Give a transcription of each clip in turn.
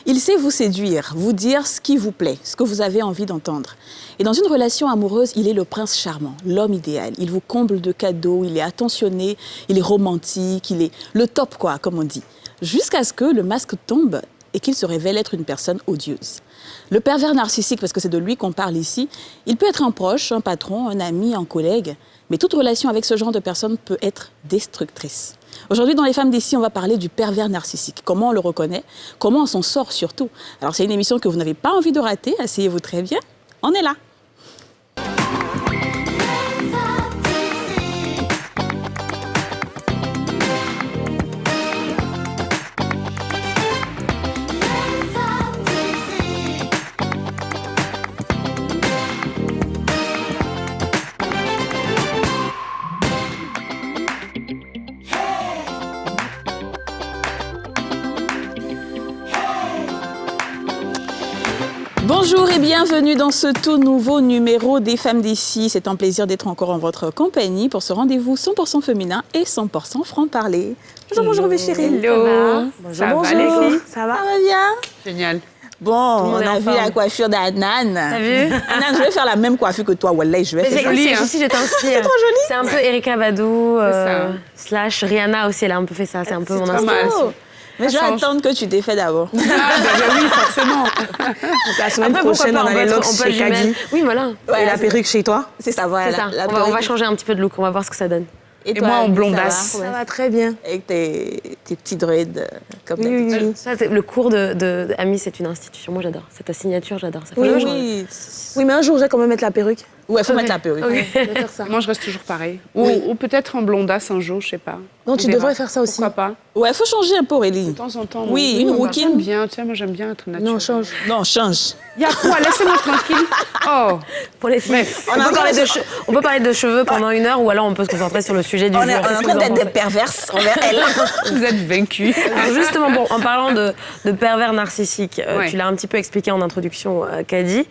Il sait vous séduire, vous dire ce qui vous plaît, ce que vous avez envie d'entendre. Et dans une relation amoureuse, il est le prince charmant, l'homme idéal. Il vous comble de cadeaux, il est attentionné, il est romantique, il est le top, quoi, comme on dit. Jusqu'à ce que le masque tombe et qu'il se révèle être une personne odieuse. Le pervers narcissique, parce que c'est de lui qu'on parle ici, il peut être un proche, un patron, un ami, un collègue, mais toute relation avec ce genre de personne peut être destructrice. Aujourd'hui, dans Les Femmes d'ici, on va parler du pervers narcissique. Comment on le reconnaît, comment on s'en sort surtout. Alors, c'est une émission que vous n'avez pas envie de rater, asseyez-vous très bien, on est là. Bonjour et bienvenue dans ce tout nouveau numéro des Femmes d'ici. C'est un plaisir d'être encore en votre compagnie pour ce rendez-vous 100% féminin et 100% franc-parler. Bonjour mes chéris. Hello. Ça va les filles? Ça va bien? Génial. Bon, on a vu la coiffure d'Anan. T'as vu? Anan, je vais faire la même coiffure que toi, Wallah, je vais faire. C'est joli, hein. Si je t'inspire. C'est trop joli. C'est un peu Erykah Badu, slash Rihanna aussi, elle a un peu fait ça. C'est un peu mon inspiration. Mais je vais attendre que tu t'aies fait d'abord. Ah, ben oui, forcément. La semaine prochaine, on a les locks chez Kadi. Oui, voilà. Ouais, et la perruque chez toi. C'est ça, voilà. C'est ça. On va changer un petit peu de look, on va voir ce que ça donne. Et toi, moi en blondasse. Ça va très bien. Avec tes petits dreads, comme Oui, d'habitude. oui. Ça, le cours de Ami, c'est une institution. Moi, j'adore. C'est ta signature, j'adore. Ça fait Oui, longtemps. Oui. Oui, mais un jour, j'ai quand même mettre la perruque. Ouais, faut mettre la perruque. Ok. Je vais faire ça. Moi, je reste toujours pareil. Ou peut-être en blondasse un jour, je sais pas. Non, tu On verra. devrais faire ça aussi. Pourquoi pas? Ouais, faut changer un peu, Aurélie. De temps en temps. Oui, une rouquine. J'aime bien, tu sais, moi j'aime bien être naturelle. Non, change. Non, change. Il y a quoi? Laissez-moi tranquille. Oh. Pour les filles. Mais On peut parler de cheveux pendant une heure ou alors on peut se concentrer sur le sujet du jour. On est en train d'être des perverses envers elle. Vous êtes vaincus. Alors justement, bon, en parlant de pervers narcissique, Ouais. tu l'as un petit peu expliqué en introduction, Kadi.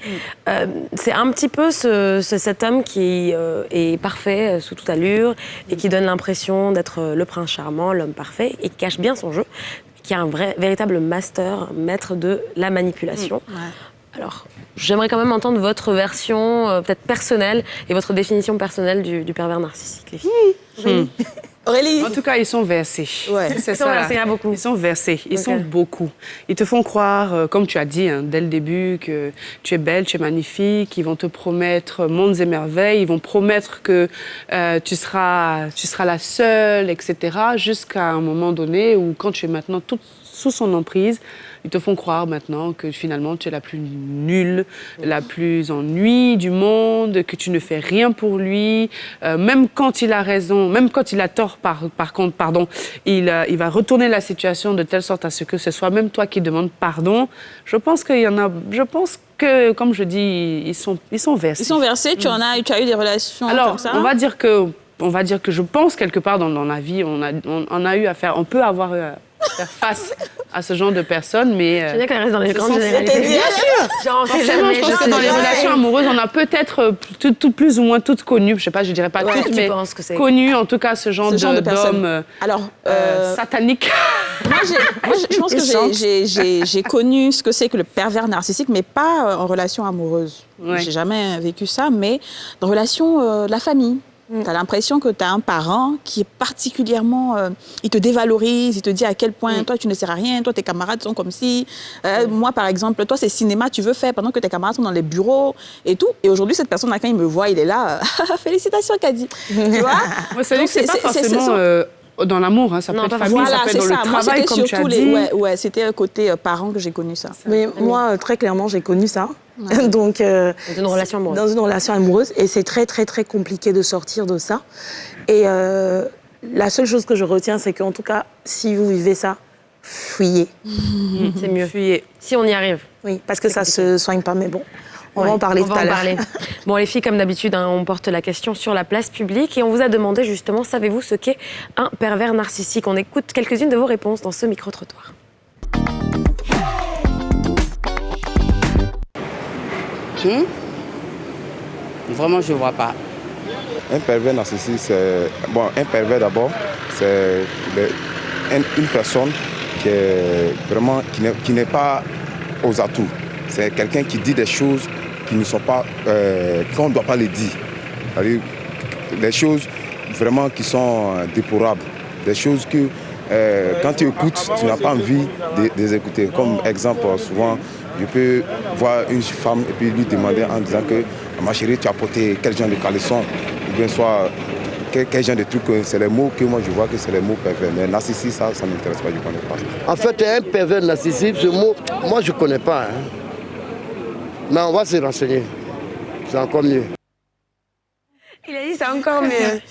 C'est un petit peu cet homme qui est parfait sous toute allure et qui donne l'impression d'être le prince charmant, l'homme parfait, et qui cache bien son jeu, qui a un véritable maître de la manipulation. Alors, j'aimerais quand même entendre votre version peut-être personnelle et votre définition personnelle du pervers narcissique, les filles. Aurélie. En tout cas, ils sont versés. Ouais. C'est Ils sont ça. versés, il y en a beaucoup. Ils sont versés. Ils Ok. sont beaucoup. Ils te font croire, comme tu as dit dès le début, que tu es belle, tu es magnifique. Ils vont te promettre mondes et merveilles. Ils vont promettre que tu seras la seule, etc. Jusqu'à un moment donné où, quand tu es maintenant toute sous son emprise, ils te font croire maintenant que finalement tu es la plus nulle, la plus ennuyée du monde, que tu ne fais rien pour lui. Même quand il a raison, même quand il a tort, par contre, pardon, il va retourner la situation de telle sorte à ce que ce soit même toi qui demandes pardon. Je pense que, comme je dis, ils sont versés. Ils sont versés, tu as eu des relations Alors, comme ça? on va dire que je pense quelque part dans la vie, on a eu à faire, on peut avoir eu à faire face à ce genre de personnes, mais... J'aime bien qu'elle reste dans les grandes C'était généralités. bien sûr. Genre, on sait Forcément, jamais, je pense que sais dans les jamais. relations amoureuses, on a peut-être toutes plus ou moins toutes connues, je sais pas, je dirais pas Ouais, toutes, tu mais penses que c'est- connues en tout cas ce genre de personnes. d'hommes Alors, sataniques. moi, je pense que j'ai connu ce que c'est que le pervers narcissique, mais pas en relation amoureuse. Ouais. J'ai jamais vécu ça, mais dans relation de la famille. Tu as l'impression que tu as un parent qui est particulièrement... il te dévalorise, il te dit à quel point toi, tu ne sers à rien, toi, tes camarades sont comme si... Moi, par exemple, toi, c'est cinéma, tu veux faire pendant que tes camarades sont dans les bureaux et tout. Et aujourd'hui, cette personne-là, quand il me voit, il est là. Félicitations, Kadi. Tu vois? Moi, ça dit que c'est pas c'est- forcément dans l'amour, hein, ça Non, peut être pas famille, Voilà, ça peut c'est être dans ça. le Moi, travail, c'était comme tu as surtout dit. Ouais, c'était côté parents que j'ai connu ça. Mais moi, très clairement, j'ai connu ça. Donc, Dans une relation amoureuse. dans une relation amoureuse. Et c'est très, très, très compliqué de sortir de ça. Et la seule chose que je retiens, c'est qu'en tout cas, si vous vivez ça, fuyez. C'est mieux. Fuyez. Si on y arrive. Oui, parce que ça se soigne pas, mais bon. On va en parler tout à l'heure. Bon, les filles, comme d'habitude, hein, on porte la question sur la place publique et on vous a demandé justement, savez-vous ce qu'est un pervers narcissique? On écoute quelques-unes de vos réponses dans ce micro-trottoir. Vraiment, je ne vois pas. Un pervers narcissique, c'est... Bon, un pervers d'abord, c'est une personne qui est vraiment... qui n'est pas aux atouts. C'est quelqu'un qui dit des choses qui ne sont pas, qu'on ne doit pas les dire. C'est-à-dire des choses vraiment qui sont déplorables. Des choses que quand tu écoutes, tu n'as pas envie de les écouter. Comme exemple, souvent, je peux voir une femme et puis lui demander en disant que ma chérie, tu as porté quel genre de caleçon, ou bien soit quel genre de truc. C'est les mots que moi je vois que c'est les mots pervers. Mais narcissique, ça ne m'intéresse pas, je ne connais pas. En fait, un pervers narcissique, ce mot, moi je ne connais pas. Hein. Mais on va se renseigner. C'est encore mieux. Il a dit c'est encore mieux.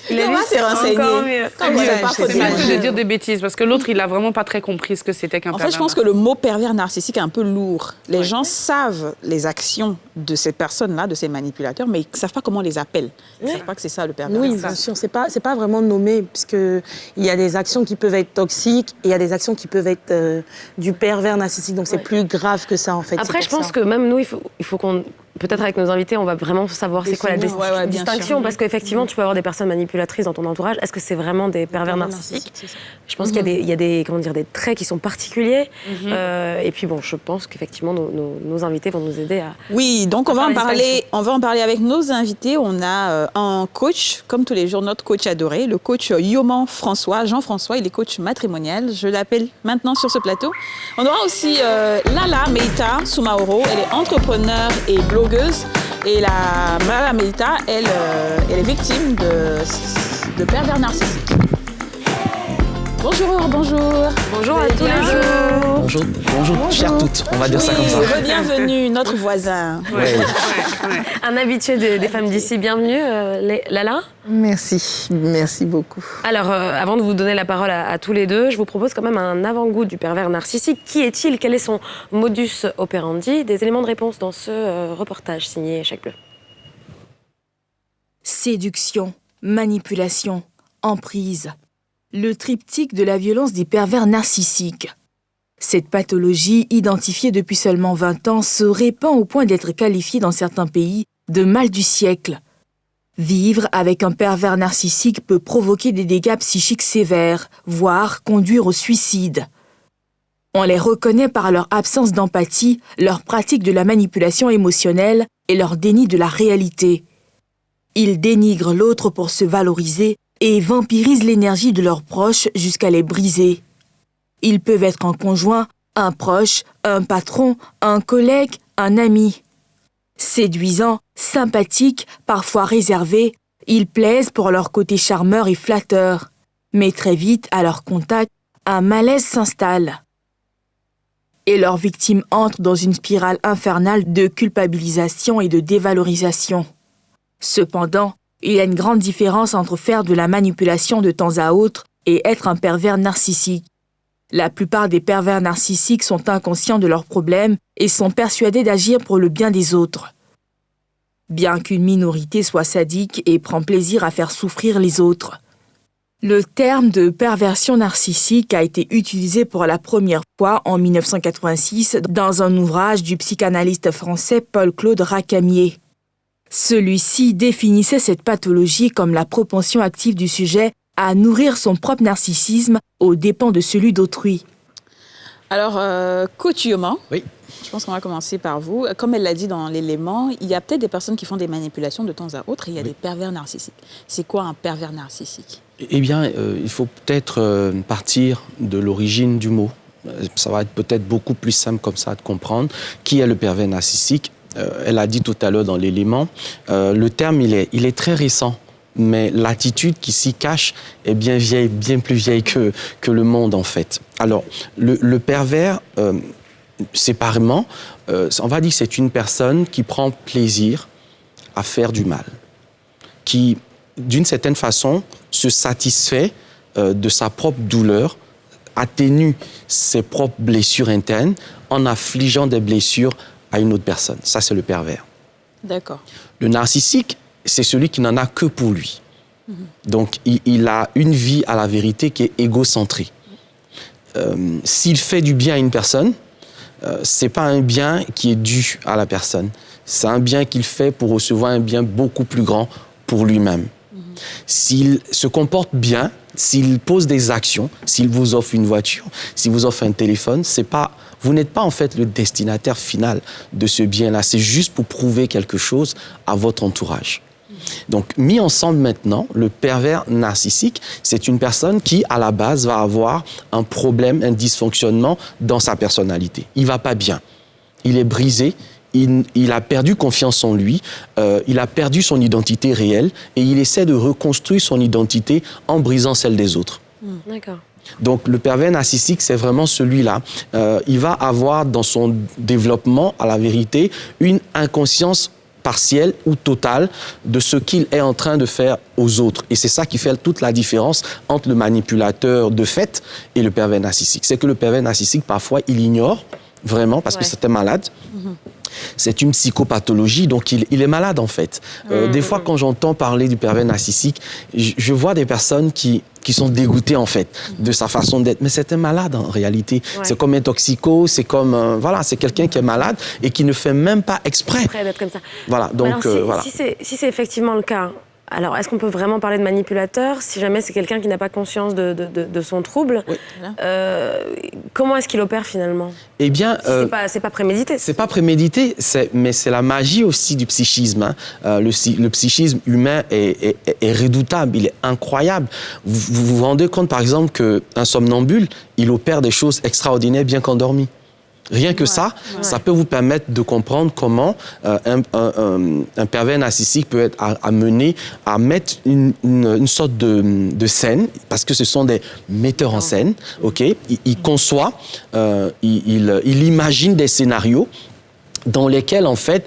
Il a On dit va c'est se renseigner. encore mieux. Comme ça, pas C'est facile de dire des bêtises parce que l'autre, il n'a vraiment pas très compris ce que c'était qu'un En pervers. fait, je pense que le mot pervers narcissique est un peu lourd. Les gens savent les actions de ces personnes-là, de ces manipulateurs, mais ils ne savent pas comment on les appelle. Ils ne savent pas que c'est ça le pervers Oui, narcissique. bien sûr. C'est pas vraiment nommé, puisqu'il y a des actions qui peuvent être toxiques et il y a des actions qui peuvent être du pervers narcissique. Donc, c'est plus grave que ça, en fait. Après, C'est je pour pense ça. que même nous, il faut qu'on... Peut-être avec nos invités, on va vraiment savoir c'est quoi la Définir. Ouais, bien distinction. sûr. Parce qu'effectivement, tu peux avoir des personnes manipulatrices dans ton entourage. Est-ce que c'est vraiment des pervers narcissiques? c'est ça. Je pense qu'il y a des, comment dire, des traits qui sont particuliers. Et puis bon, je pense qu'effectivement, nos invités vont nous aider à... Oui, donc on va faire en la distinction. parler. On va en parler avec nos invités. On a un coach, comme tous les jours, notre coach adoré, le coach Yoman François, Jean-François. Il est coach matrimonial. Je l'appelle maintenant sur ce plateau. On aura aussi Lala Meita Soumaoro. Elle est entrepreneure et blogueuse. Et Lala Meita, elle est victime de pervers narcissiques. Bonjour. Bonjour Vous à allez tous bien? les jours. Bonjour, chères toutes, on va dire ça comme ça. Bienvenue, notre voisin. Ouais. Un habitué des femmes d'ici. Bienvenue, Lala. Merci beaucoup. Alors, avant de vous donner la parole à tous les deux, je vous propose quand même un avant-goût du pervers narcissique. Qui est-il? Quel est son modus operandi? Des éléments de réponse dans ce reportage signé Chèque Bleu. Séduction, manipulation, emprise. Le triptyque de la violence des pervers narcissiques. Cette pathologie, identifiée depuis seulement 20 ans, se répand au point d'être qualifiée dans certains pays de mal du siècle. Vivre avec un pervers narcissique peut provoquer des dégâts psychiques sévères, voire conduire au suicide. On les reconnaît par leur absence d'empathie, leur pratique de la manipulation émotionnelle et leur déni de la réalité. Ils dénigrent l'autre pour se valoriser et vampirisent l'énergie de leurs proches jusqu'à les briser. Ils peuvent être un conjoint, un proche, un patron, un collègue, un ami. Séduisants, sympathiques, parfois réservés, ils plaisent pour leur côté charmeur et flatteur. Mais très vite, à leur contact, un malaise s'installe. Et leurs victimes entrent dans une spirale infernale de culpabilisation et de dévalorisation. Cependant, il y a une grande différence entre faire de la manipulation de temps à autre et être un pervers narcissique. La plupart des pervers narcissiques sont inconscients de leurs problèmes et sont persuadés d'agir pour le bien des autres. Bien qu'une minorité soit sadique et prend plaisir à faire souffrir les autres. Le terme de perversion narcissique a été utilisé pour la première fois en 1986 dans un ouvrage du psychanalyste français Paul-Claude Racamier. Celui-ci définissait cette pathologie comme la propension active du sujet à nourrir son propre narcissisme aux dépens de celui d'autrui. Alors, coach Yoman, Oui. je pense qu'on va commencer par vous. Comme elle l'a dit dans l'élément, il y a peut-être des personnes qui font des manipulations de temps à autre et il y a des pervers narcissiques. C'est quoi un pervers narcissique? Eh bien, il faut peut-être partir de l'origine du mot. Ça va être peut-être beaucoup plus simple comme ça de comprendre. Qui est le pervers narcissique? Elle a dit tout à l'heure dans l'élément, le terme, il est très récent. Mais l'attitude qui s'y cache est bien vieille, bien plus vieille que le monde, en fait. Alors, le pervers, séparément, on va dire que c'est une personne qui prend plaisir à faire du mal, qui, d'une certaine façon, se satisfait de sa propre douleur, atténue ses propres blessures internes en affligeant des blessures à une autre personne. Ça, c'est le pervers. D'accord. Le narcissique, c'est celui qui n'en a que pour lui. Donc, il a une vie à la vérité qui est égocentrée. S'il fait du bien à une personne, c'est pas un bien qui est dû à la personne. C'est un bien qu'il fait pour recevoir un bien beaucoup plus grand pour lui-même. S'il se comporte bien S'il pose des actions, s'il vous offre une voiture, s'il vous offre un téléphone, vous n'êtes pas en fait le destinataire final de ce bien-là. C'est juste pour prouver quelque chose à votre entourage. Donc, mis ensemble maintenant, le pervers narcissique, c'est une personne qui, à la base, va avoir un problème, un dysfonctionnement dans sa personnalité. Il ne va pas bien. Il est brisé. Il a perdu confiance en lui, il a perdu son identité réelle et il essaie de reconstruire son identité en brisant celle des autres. D'accord. Donc, le pervers narcissique, c'est vraiment celui-là. Il va avoir dans son développement, à la vérité, une inconscience partielle ou totale de ce qu'il est en train de faire aux autres. Et c'est ça qui fait toute la différence entre le manipulateur de fait et le pervers narcissique. C'est que le pervers narcissique, parfois, il ignore vraiment parce que c'est un malade. C'est une psychopathologie, donc il est malade en fait. Des fois, quand j'entends parler du pervers narcissique, je vois des personnes qui sont dégoûtées en fait de sa façon d'être. Mais c'est un malade en réalité. Ouais. C'est comme un toxico, c'est comme c'est quelqu'un qui est malade et qui ne fait même pas exprès d'être comme ça. Voilà, donc si c'est effectivement le cas. Alors, est-ce qu'on peut vraiment parler de manipulateur si jamais c'est quelqu'un qui n'a pas conscience de son trouble? Oui. Comment est-ce qu'il opère finalement? Eh bien, c'est pas prémédité. C'est pas prémédité, mais c'est la magie aussi du psychisme. Hein. Le psychisme humain est redoutable, il est incroyable. Vous vous rendez compte, par exemple, qu'un somnambule, il opère des choses extraordinaires bien qu'endormi. Rien que ça peut vous permettre de comprendre comment un pervers narcissique peut être amené à mettre une sorte de scène, parce que ce sont des metteurs en scène, ok? Il conçoit, il imagine des scénarios dans lesquels, en fait,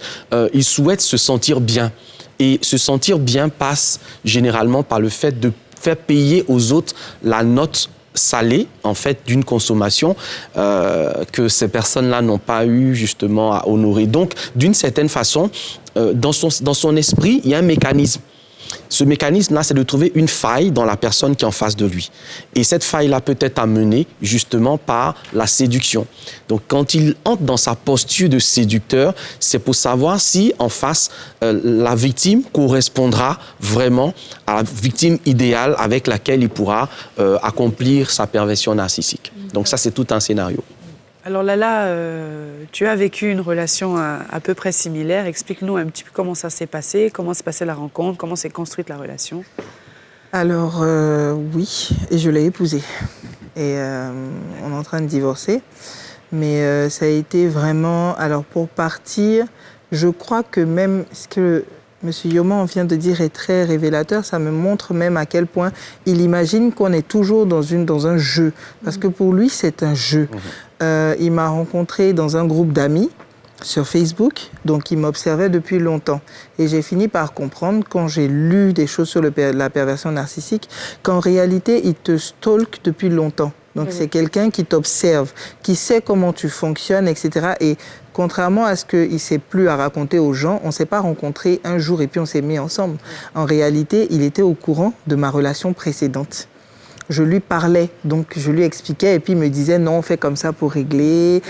il souhaite se sentir bien. Et se sentir bien passe généralement par le fait de faire payer aux autres la note salée, en fait, d'une consommation que ces personnes-là n'ont pas eu, justement, à honorer. Donc, d'une certaine façon, dans son esprit, il y a un mécanisme. Ce mécanisme-là, c'est de trouver une faille dans la personne qui est en face de lui. Et cette faille-là peut être amenée, justement, par la séduction. Donc, quand il entre dans sa posture de séducteur, c'est pour savoir si, en face, la victime correspondra vraiment à la victime idéale avec laquelle il pourra accomplir sa perversion narcissique. Donc, ça, c'est tout un scénario. Alors Lala, tu as vécu une relation à peu près similaire. Explique-nous un petit peu comment ça s'est passé, comment s'est passée la rencontre, comment s'est construite la relation. Alors oui, et je l'ai épousé. Et on est en train de divorcer. Mais ça a été vraiment... Alors pour partir, je crois que même ce que M. Yoman vient de dire est très révélateur. Ça me montre même à quel point il imagine qu'on est toujours dans un jeu. Parce que pour lui, c'est un jeu. Il m'a rencontré dans un groupe d'amis sur Facebook, donc il m'observait depuis longtemps. Et j'ai fini par comprendre, quand j'ai lu des choses sur la perversion narcissique, qu'en réalité, il te stalk depuis longtemps. Donc c'est quelqu'un qui t'observe, qui sait comment tu fonctionnes, etc. Et contrairement à ce qu'il ne sait plus à raconter aux gens, on ne s'est pas rencontrés un jour et puis on s'est mis ensemble. En réalité, il était au courant de ma relation précédente. Je lui parlais, donc je lui expliquais et puis il me disait non, fais comme ça pour régler,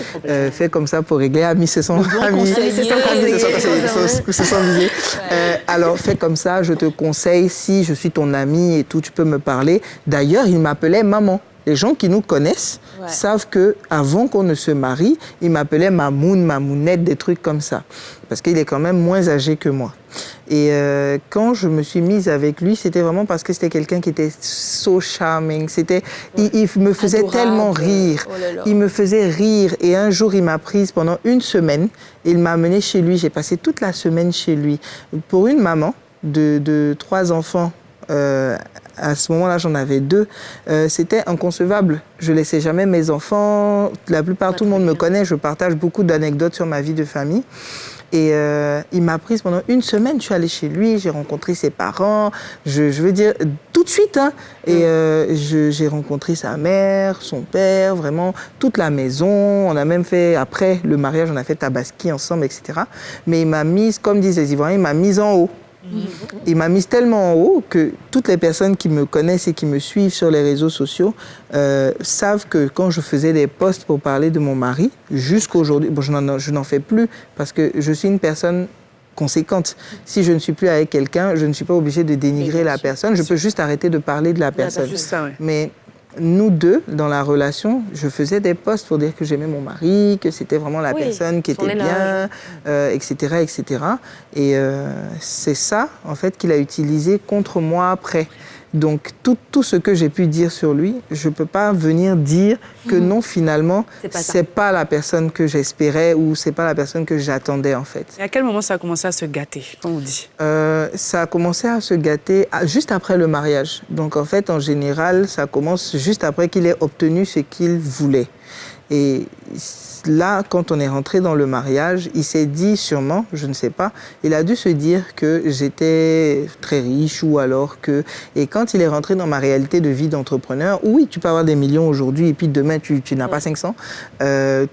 fais comme ça pour régler. Amis, ce sont amis, se sont visés. Alors fais comme ça, je te conseille, si je suis ton ami et tout, tu peux me parler. D'ailleurs, il m'appelait maman. Les gens qui nous connaissent savent qu'avant qu'on ne se marie, il m'appelait Mamoun, Mamounette, des trucs comme ça. Parce qu'il est quand même moins âgé que moi. Et quand je me suis mise avec lui, c'était vraiment parce que c'était quelqu'un qui était so charming. Il me faisait tellement rire. Oh là là. Il me faisait rire. Et un jour, il m'a prise pendant une semaine. Il m'a amenée chez lui. J'ai passé toute la semaine chez lui. Pour une maman de 3 enfants, à ce moment-là, j'en avais 2. C'était inconcevable. Je ne laissais jamais mes enfants. La plupart, tout le monde me connaît. Je partage beaucoup d'anecdotes sur ma vie de famille. Et il m'a prise pendant une semaine. Je suis allée chez lui, j'ai rencontré ses parents. Je veux dire, tout de suite. Hein. Et j'ai rencontré sa mère, son père, vraiment toute la maison. On a même fait, après le mariage, on a fait Tabaski ensemble, etc. Mais il m'a mise, comme disent les Ivoiriens, il m'a mise en haut. Il m'a mise tellement en haut que toutes les personnes qui me connaissent et qui me suivent sur les réseaux sociaux savent que quand je faisais des posts pour parler de mon mari, jusqu'aujourd'hui, bon, je n'en fais plus parce que je suis une personne conséquente. Si je ne suis plus avec quelqu'un, je ne suis pas obligée de dénigrer la personne. Je peux juste arrêter de parler de la personne. Juste ça, ouais. Mais nous deux, dans la relation, je faisais des posts pour dire que j'aimais mon mari, que c'était vraiment la personne qui était bien, etc., etc. Et c'est ça, en fait, qu'il a utilisé contre moi après. Donc, tout ce que j'ai pu dire sur lui, je ne peux pas venir dire que non, finalement, c'est pas la personne que j'espérais ou c'est pas la personne que j'attendais, en fait. Et à quel moment ça a commencé à se gâter, comme on dit? Ça a commencé à se gâter juste après le mariage. Donc, en fait, en général, ça commence juste après qu'il ait obtenu ce qu'il voulait. Et là, quand on est rentré dans le mariage, il s'est dit sûrement, je ne sais pas, il a dû se dire que j'étais très riche ou alors que... Et quand il est rentré dans ma réalité de vie d'entrepreneur, oui, tu peux avoir des millions aujourd'hui et puis demain, tu n'as pas 500,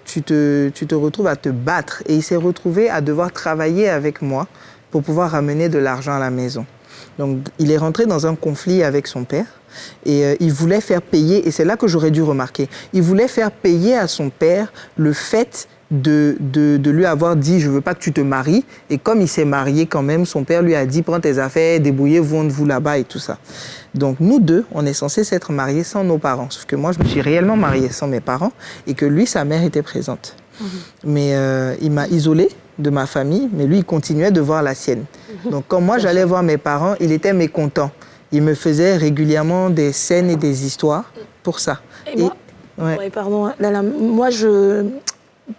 tu te retrouves à te battre. Et il s'est retrouvé à devoir travailler avec moi pour pouvoir ramener de l'argent à la maison. Donc, il est rentré dans un conflit avec son père. Et il voulait faire payer, et c'est là que j'aurais dû remarquer, il voulait faire payer à son père le fait de lui avoir dit « je veux pas que tu te maries ». Et comme il s'est marié quand même, son père lui a dit « prends tes affaires, débrouillez-vous de vous là-bas » et tout ça. Donc nous deux, on est censés s'être mariés sans nos parents. Sauf que moi, je me suis réellement mariée sans mes parents et que lui, sa mère était présente. Mais il m'a isolée de ma famille, mais lui, il continuait de voir la sienne. Donc quand moi, j'allais voir mes parents, il était mécontent. Il me faisait régulièrement des scènes et des histoires pour ça. Et moi, pardon, moi,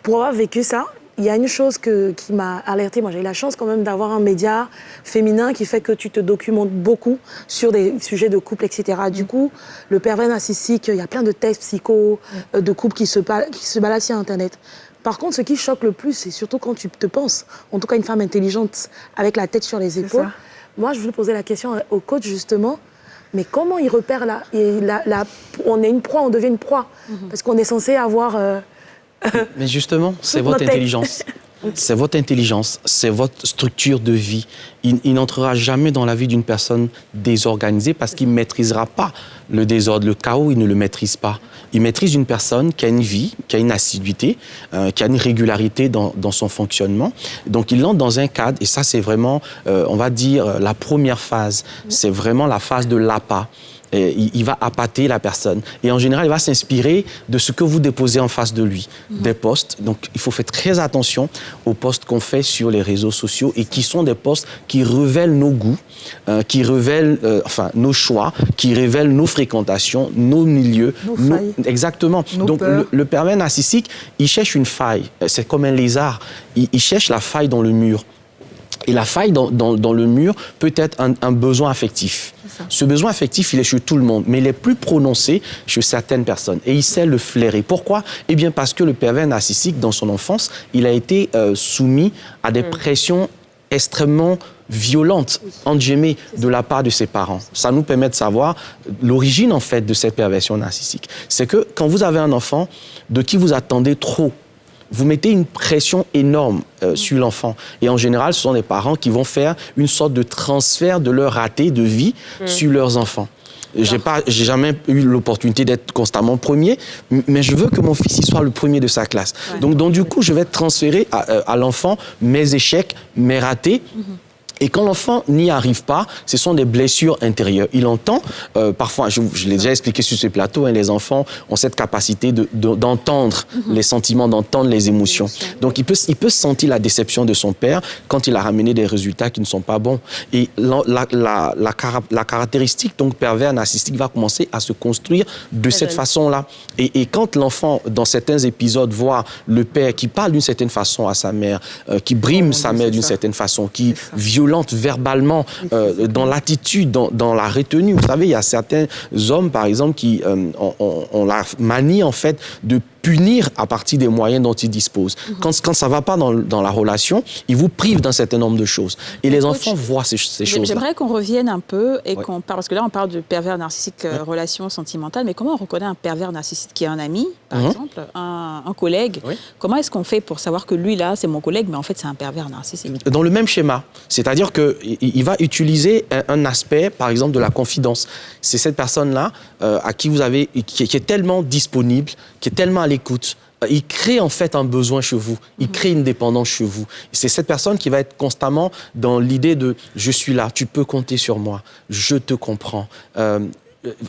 pour avoir vécu ça, il y a une chose qui m'a alertée. Moi, j'ai eu la chance quand même d'avoir un média féminin qui fait que tu te documentes beaucoup sur des sujets de couple, etc. Du coup, le pervers narcissique, il y a plein de tests psycho de couple qui se baladent sur Internet. Par contre, ce qui choque le plus, c'est surtout quand tu te penses, en tout cas une femme intelligente avec la tête sur les épaules. Moi, je voulais poser la question au coach, justement, mais comment il repère on est une proie, on devient une proie, parce qu'on est censé avoir... Mais justement, c'est votre intelligence. C'est votre intelligence, c'est votre structure de vie. Il n'entrera jamais dans la vie d'une personne désorganisée parce qu'il ne maîtrisera pas le désordre, le chaos, il ne le maîtrise pas. Il maîtrise une personne qui a une vie, qui a une assiduité, qui a une régularité dans son fonctionnement. Donc, il entre dans un cadre, et ça, c'est vraiment, on va dire, la première phase. C'est vraiment la phase de l'appât. Il va appâter la personne. Et en général, il va s'inspirer de ce que vous déposez en face de lui, des posts. Donc, il faut faire très attention aux posts qu'on fait sur les réseaux sociaux et qui sont des posts qui révèlent nos goûts, qui révèlent nos choix, qui révèlent nos fréquentations, nos milieux. Exactement. Donc, le pervers narcissique, il cherche une faille. C'est comme un lézard. Il cherche la faille dans le mur. Et la faille dans le mur peut être un besoin affectif. Ce besoin affectif, il est chez tout le monde, mais il est plus prononcé chez certaines personnes. Et il sait le flairer. Pourquoi? Eh bien, parce que le pervers narcissique, dans son enfance, il a été soumis à des pressions extrêmement violentes, enjamées de la part de ses parents. Ça nous permet de savoir l'origine, en fait, de cette perversion narcissique. C'est que quand vous avez un enfant de qui vous attendez trop, vous mettez une pression énorme sur l'enfant. Et en général, ce sont les parents qui vont faire une sorte de transfert de leur raté de vie sur leurs enfants. J'ai jamais eu l'opportunité d'être constamment premier, mais je veux que mon fils il soit le premier de sa classe. Donc du coup, je vais transférer à l'enfant mes échecs, mes ratés. Et quand l'enfant n'y arrive pas, ce sont des blessures intérieures. Il entend, parfois, je l'ai déjà expliqué sur ce plateau, les enfants ont cette capacité d'entendre les sentiments, d'entendre les émotions. Donc, il peut sentir la déception de son père quand il a ramené des résultats qui ne sont pas bons. Et la caractéristique donc pervers narcissique va commencer à se construire de cette façon-là. Et quand l'enfant, dans certains épisodes, voit le père qui parle d'une certaine façon à sa mère, qui brime sa mère d'une certaine façon, qui violente verbalement, dans l'attitude, dans la retenue. Vous savez, il y a certains hommes, par exemple, qui ont la manie, en fait, de punir à partir des moyens dont ils disposent. Quand ça ne va pas dans la relation, ils vous privent d'un certain nombre de choses. Et les enfants voient ces choses-là. J'aimerais qu'on revienne un peu et qu'on parle, parce que là, on parle de pervers narcissique, relation sentimentale, mais comment on reconnaît un pervers narcissique qui est un ami, par exemple, un collègue? Comment est-ce qu'on fait pour savoir que lui, là, c'est mon collègue, mais en fait, c'est un pervers narcissique? Dans le même schéma. C'est-à-dire qu'il va utiliser un aspect, par exemple, de la confidence. C'est cette personne-là à qui vous avez, qui est tellement disponible, qui est tellement à l'écoute, il crée en fait un besoin chez vous, il crée une dépendance chez vous. C'est cette personne qui va être constamment dans l'idée de « je suis là, tu peux compter sur moi, je te comprends ».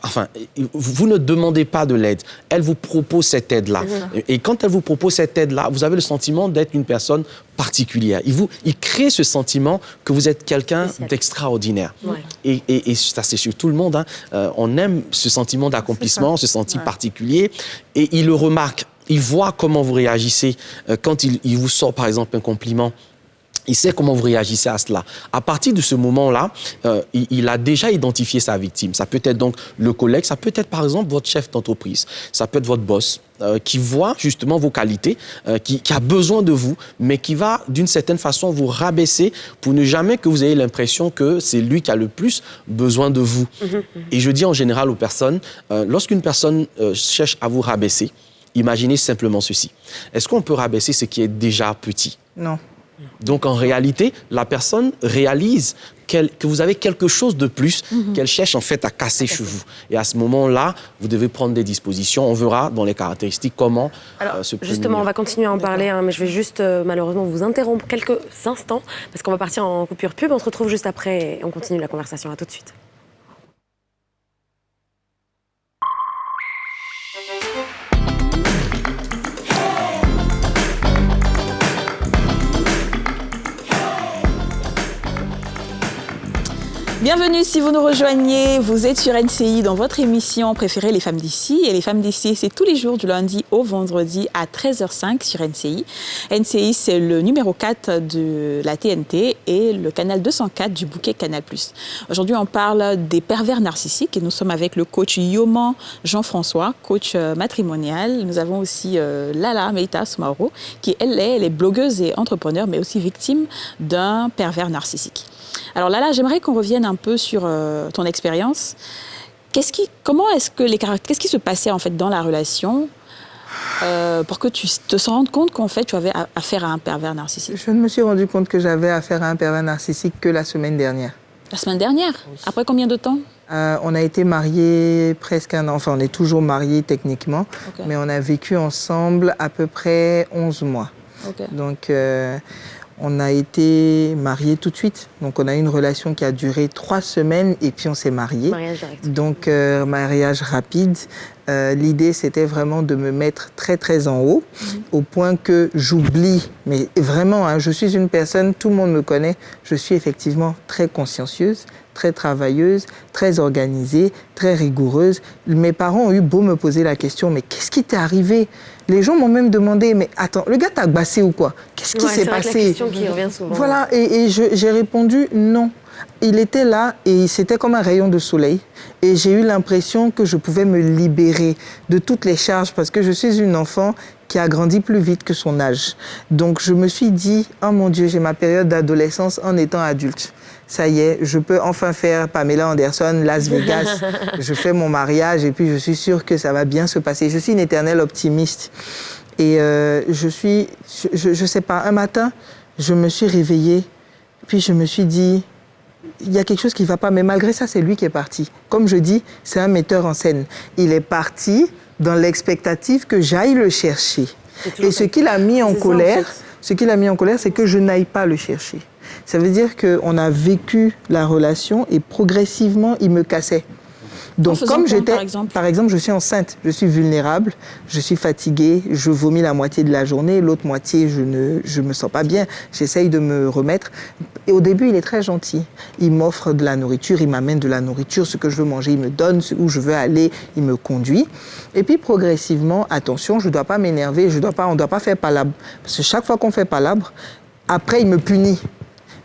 Enfin, vous ne demandez pas de l'aide. Elle vous propose cette aide-là. Et quand elle vous propose cette aide-là, vous avez le sentiment d'être une personne particulière. Il crée ce sentiment que vous êtes quelqu'un d'extraordinaire. Ouais. Et ça, c'est chez tout le monde. Hein. On aime ce sentiment d'accomplissement, ce sentiment particulier. Et il le remarque. Il voit comment vous réagissez quand il vous sort, par exemple, un compliment. Il sait comment vous réagissez à cela. À partir de ce moment-là, il a déjà identifié sa victime. Ça peut être donc le collègue, ça peut être par exemple votre chef d'entreprise, ça peut être votre boss qui voit justement vos qualités, qui a besoin de vous, mais qui va d'une certaine façon vous rabaisser pour ne jamais que vous ayez l'impression que c'est lui qui a le plus besoin de vous. Et je dis en général aux personnes, lorsqu'une personne cherche à vous rabaisser, imaginez simplement ceci. Est-ce qu'on peut rabaisser ce qui est déjà petit? Non. Donc, en réalité, la personne réalise que vous avez quelque chose de plus qu'elle cherche en fait à casser chez vous. Et à ce moment-là, vous devez prendre des dispositions. On verra dans les caractéristiques comment se prémunir. Justement, on va continuer à en parler, hein, mais je vais juste malheureusement vous interrompre quelques instants parce qu'on va partir en coupure pub. On se retrouve juste après et on continue la conversation. À tout de suite. Bienvenue si vous nous rejoignez, vous êtes sur NCI dans votre émission préférée Les Femmes d'ici. Et Les Femmes d'ici, c'est tous les jours du lundi au vendredi à 13h05 sur NCI. NCI, c'est le numéro 4 de la TNT et le canal 204 du bouquet Canal+. Aujourd'hui, on parle des pervers narcissiques et nous sommes avec le coach Yoman Jean-François, coach matrimonial. Nous avons aussi Lala Meita Soumaoro, qui elle est blogueuse et entrepreneur, mais aussi victime d'un pervers narcissique. Alors Lala, j'aimerais qu'on revienne un peu sur ton expérience. Qu'est-ce qui se passait en fait dans la relation pour que tu te rendes compte qu'en fait tu avais affaire à un pervers narcissique? Je ne me suis rendu compte que j'avais affaire à un pervers narcissique que la semaine dernière. La semaine dernière? Oui. Après combien de temps? On a été mariés presque un an. Enfin, on est toujours mariés techniquement, mais on a vécu ensemble à peu près 11 mois. Donc, on a été mariés tout de suite. Donc, on a eu une relation qui a duré 3 semaines et puis on s'est mariés. Mariage direct. Donc, mariage rapide. L'idée, c'était vraiment de me mettre très, très en haut, au point que j'oublie. Mais vraiment, hein, je suis une personne, tout le monde me connaît, je suis effectivement très consciencieuse, très travailleuse, très organisée, très rigoureuse. Mes parents ont eu beau me poser la question, mais qu'est-ce qui t'est arrivé? Les gens m'ont même demandé, mais attends, le gars t'a agbassé ou quoi? Qu'est-ce qui s'est passé? C'est la question qui revient souvent. Voilà, et j'ai répondu non. Il était là et c'était comme un rayon de soleil. Et j'ai eu l'impression que je pouvais me libérer de toutes les charges parce que je suis une enfant qui a grandi plus vite que son âge. Donc je me suis dit, oh mon Dieu, j'ai ma période d'adolescence en étant adulte. Ça y est, je peux enfin faire Pamela Anderson, Las Vegas. Je fais mon mariage et puis je suis sûre que ça va bien se passer. Je suis une éternelle optimiste. Et je sais pas, un matin, je me suis réveillée, puis je me suis dit, il y a quelque chose qui ne va pas, mais malgré ça, c'est lui qui est parti. Comme je dis, c'est un metteur en scène. Il est parti dans l'expectative que j'aille le chercher. Et ce qu'il a mis en colère, c'est que je n'aille pas le chercher. Ça veut dire qu'on a vécu la relation et progressivement, il me cassait. Donc, comme j'étais, par exemple, je suis enceinte, je suis vulnérable, je suis fatiguée, je vomis la moitié de la journée, l'autre moitié, je me sens pas bien, j'essaye de me remettre. Et au début, il est très gentil. Il m'offre de la nourriture, il m'amène de la nourriture, ce que je veux manger, il me donne, où je veux aller, il me conduit. Et puis, progressivement, attention, je dois pas m'énerver, on doit pas faire palabre. Parce que chaque fois qu'on fait palabre, après, il me punit.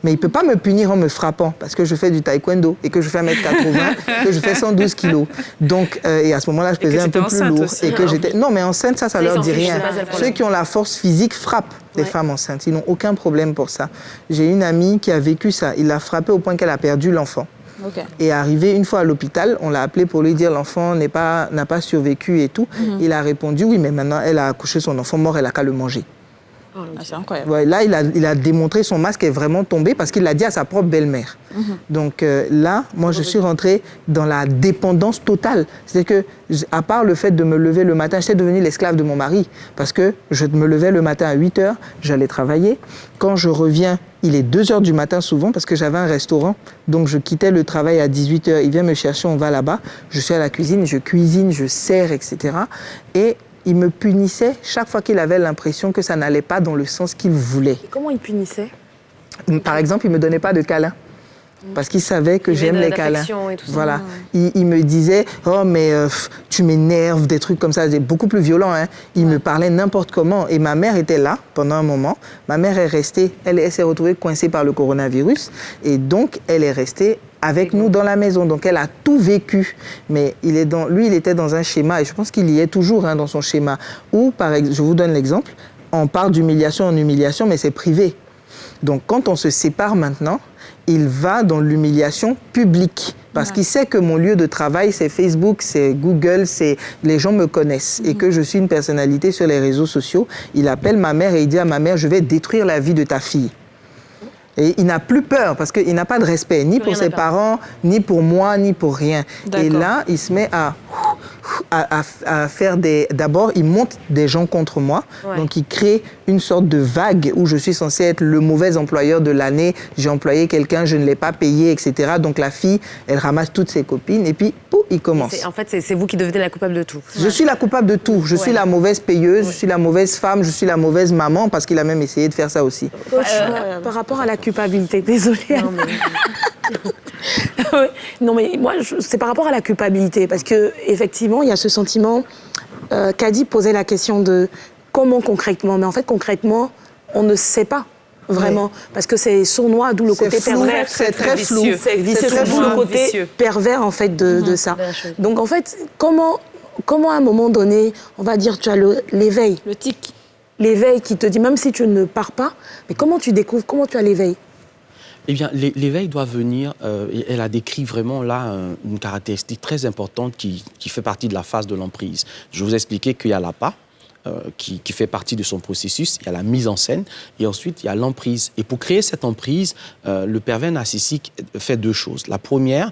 Mais il ne peut pas me punir en me frappant parce que je fais du taekwondo et que je fais 1m80, que je fais 112 kilos. Donc, et à ce moment-là, je pesais un peu plus lourd. Et que j'étais... Non, mais enceinte, ça leur dit rien. Ceux qui ont la force physique frappent les femmes enceintes. Ils n'ont aucun problème pour ça. J'ai une amie qui a vécu ça. Il l'a frappée au point qu'elle a perdu l'enfant. Et arrivé une fois à l'hôpital, on l'a appelé pour lui dire l'enfant n'a pas survécu et tout. Il a répondu oui, mais maintenant elle a accouché son enfant mort, elle n'a qu'à le manger. c'est incroyable. Ouais, là, il a démontré son masque est vraiment tombé parce qu'il l'a dit à sa propre belle-mère. Donc là, moi, je suis rentrée dans la dépendance totale. C'est-à-dire que, à part le fait de me lever le matin, j'étais devenue l'esclave de mon mari parce que je me levais le matin à 8 h, j'allais travailler. Quand je reviens, il est 2 h du matin souvent parce que j'avais un restaurant. Donc, je quittais le travail à 18 h. Il vient me chercher, on va là-bas. Je suis à la cuisine, je sers, etc. Et il me punissait chaque fois qu'il avait l'impression que ça n'allait pas dans le sens qu'il voulait. Et comment il punissait? Par exemple, il ne me donnait pas de câlin. Parce qu'il savait que j'aime les câlins. Et tout ça. Voilà. Il me disait « Oh, mais tu m'énerves », des trucs comme ça. C'est beaucoup plus violent. Hein. Il me parlait n'importe comment. Et ma mère était là pendant un moment. Ma mère est restée, elle s'est retrouvée coincée par le coronavirus. Et donc, elle est restée avec nous dans la maison. Donc, elle a tout vécu. Mais lui, il était dans un schéma, et je pense qu'il y est toujours dans son schéma, où, par exemple, je vous donne l'exemple, on parle d'humiliation en humiliation, mais c'est privé. Donc, quand on se sépare maintenant, il va dans l'humiliation publique. Parce qu'il sait que mon lieu de travail, c'est Facebook, c'est Google, les gens me connaissent. Et que je suis une personnalité sur les réseaux sociaux. Il appelle ma mère et il dit à ma mère, je vais détruire la vie de ta fille. Et il n'a plus peur parce qu'il n'a pas de respect, ni pour ses parents, ni pour moi, ni pour rien. Et là, il se met à faire D'abord, il monte des gens contre moi. Ouais. Donc, il crée une sorte de vague où je suis censée être le mauvais employeur de l'année. J'ai employé quelqu'un, je ne l'ai pas payé, etc. Donc, la fille, elle ramasse toutes ses copines et puis, pouf, il commence. En fait, c'est vous qui devenez la coupable de tout. Je suis la coupable de tout. Je suis la mauvaise payeuse, je suis la mauvaise femme, je suis la mauvaise maman parce qu'il a même essayé de faire ça aussi. Par rapport à la culpabilité, désolée. Non, mais moi, c'est par rapport à la culpabilité, parce qu'effectivement, il y a ce sentiment, Kadi posait la question de comment concrètement, mais en fait, concrètement, on ne sait pas vraiment, parce que c'est sournois, d'où le côté pervers. C'est très flou. C'est le côté pervers, en fait, de ça. Donc, en fait, comment à un moment donné, on va dire, tu as l'éveil. Le tic. L'éveil qui te dit, même si tu ne pars pas, mais comment tu découvres, comment tu as l'éveil? Eh bien, l'éveil doit venir, elle a décrit vraiment là une caractéristique très importante qui fait partie de la phase de l'emprise. Je vous ai expliqué qu'il y a l'appât, qui fait partie de son processus, il y a la mise en scène, et ensuite il y a l'emprise. Et pour créer cette emprise, le pervers narcissique fait 2 choses. La première,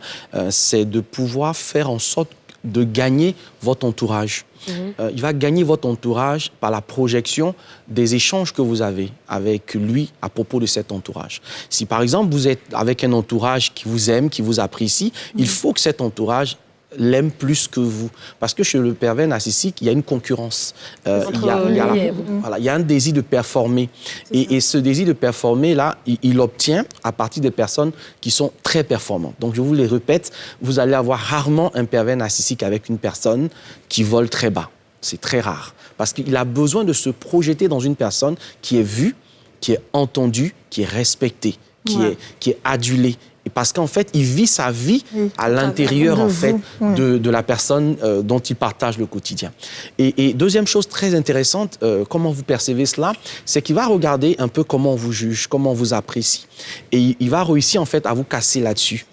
c'est de pouvoir faire en sorte de gagner votre entourage. Il va gagner votre entourage par la projection des échanges que vous avez avec lui à propos de cet entourage. Si par exemple vous êtes avec un entourage qui vous aime, qui vous apprécie, il faut que cet entourage l'aime plus que vous. Parce que chez le pervers narcissique, il y a une concurrence. Il y a un désir de performer. Et ce désir de performer, là, il l'obtient à partir des personnes qui sont très performantes. Donc, je vous les répète, vous allez avoir rarement un pervers narcissique avec une personne qui vole très bas. C'est très rare. Parce qu'il a besoin de se projeter dans une personne qui est vue, qui est entendue, qui est respectée, qui est adulée. Parce qu'en fait, il vit sa vie à l'intérieur en fait, de la personne dont il partage le quotidien. Et deuxième chose très intéressante, comment vous percevez cela, c'est qu'il va regarder un peu comment on vous juge, comment on vous apprécie. Et il va réussir en fait à vous casser là-dessus.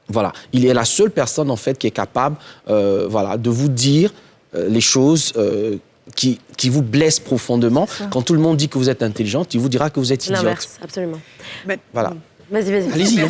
Voilà. Il est la seule personne en fait qui est capable de vous dire les choses qui vous blessent profondément. Quand tout le monde dit que vous êtes intelligente, il vous dira que vous êtes idiote. L'inverse, absolument. Voilà. Vas-y. Allez-y.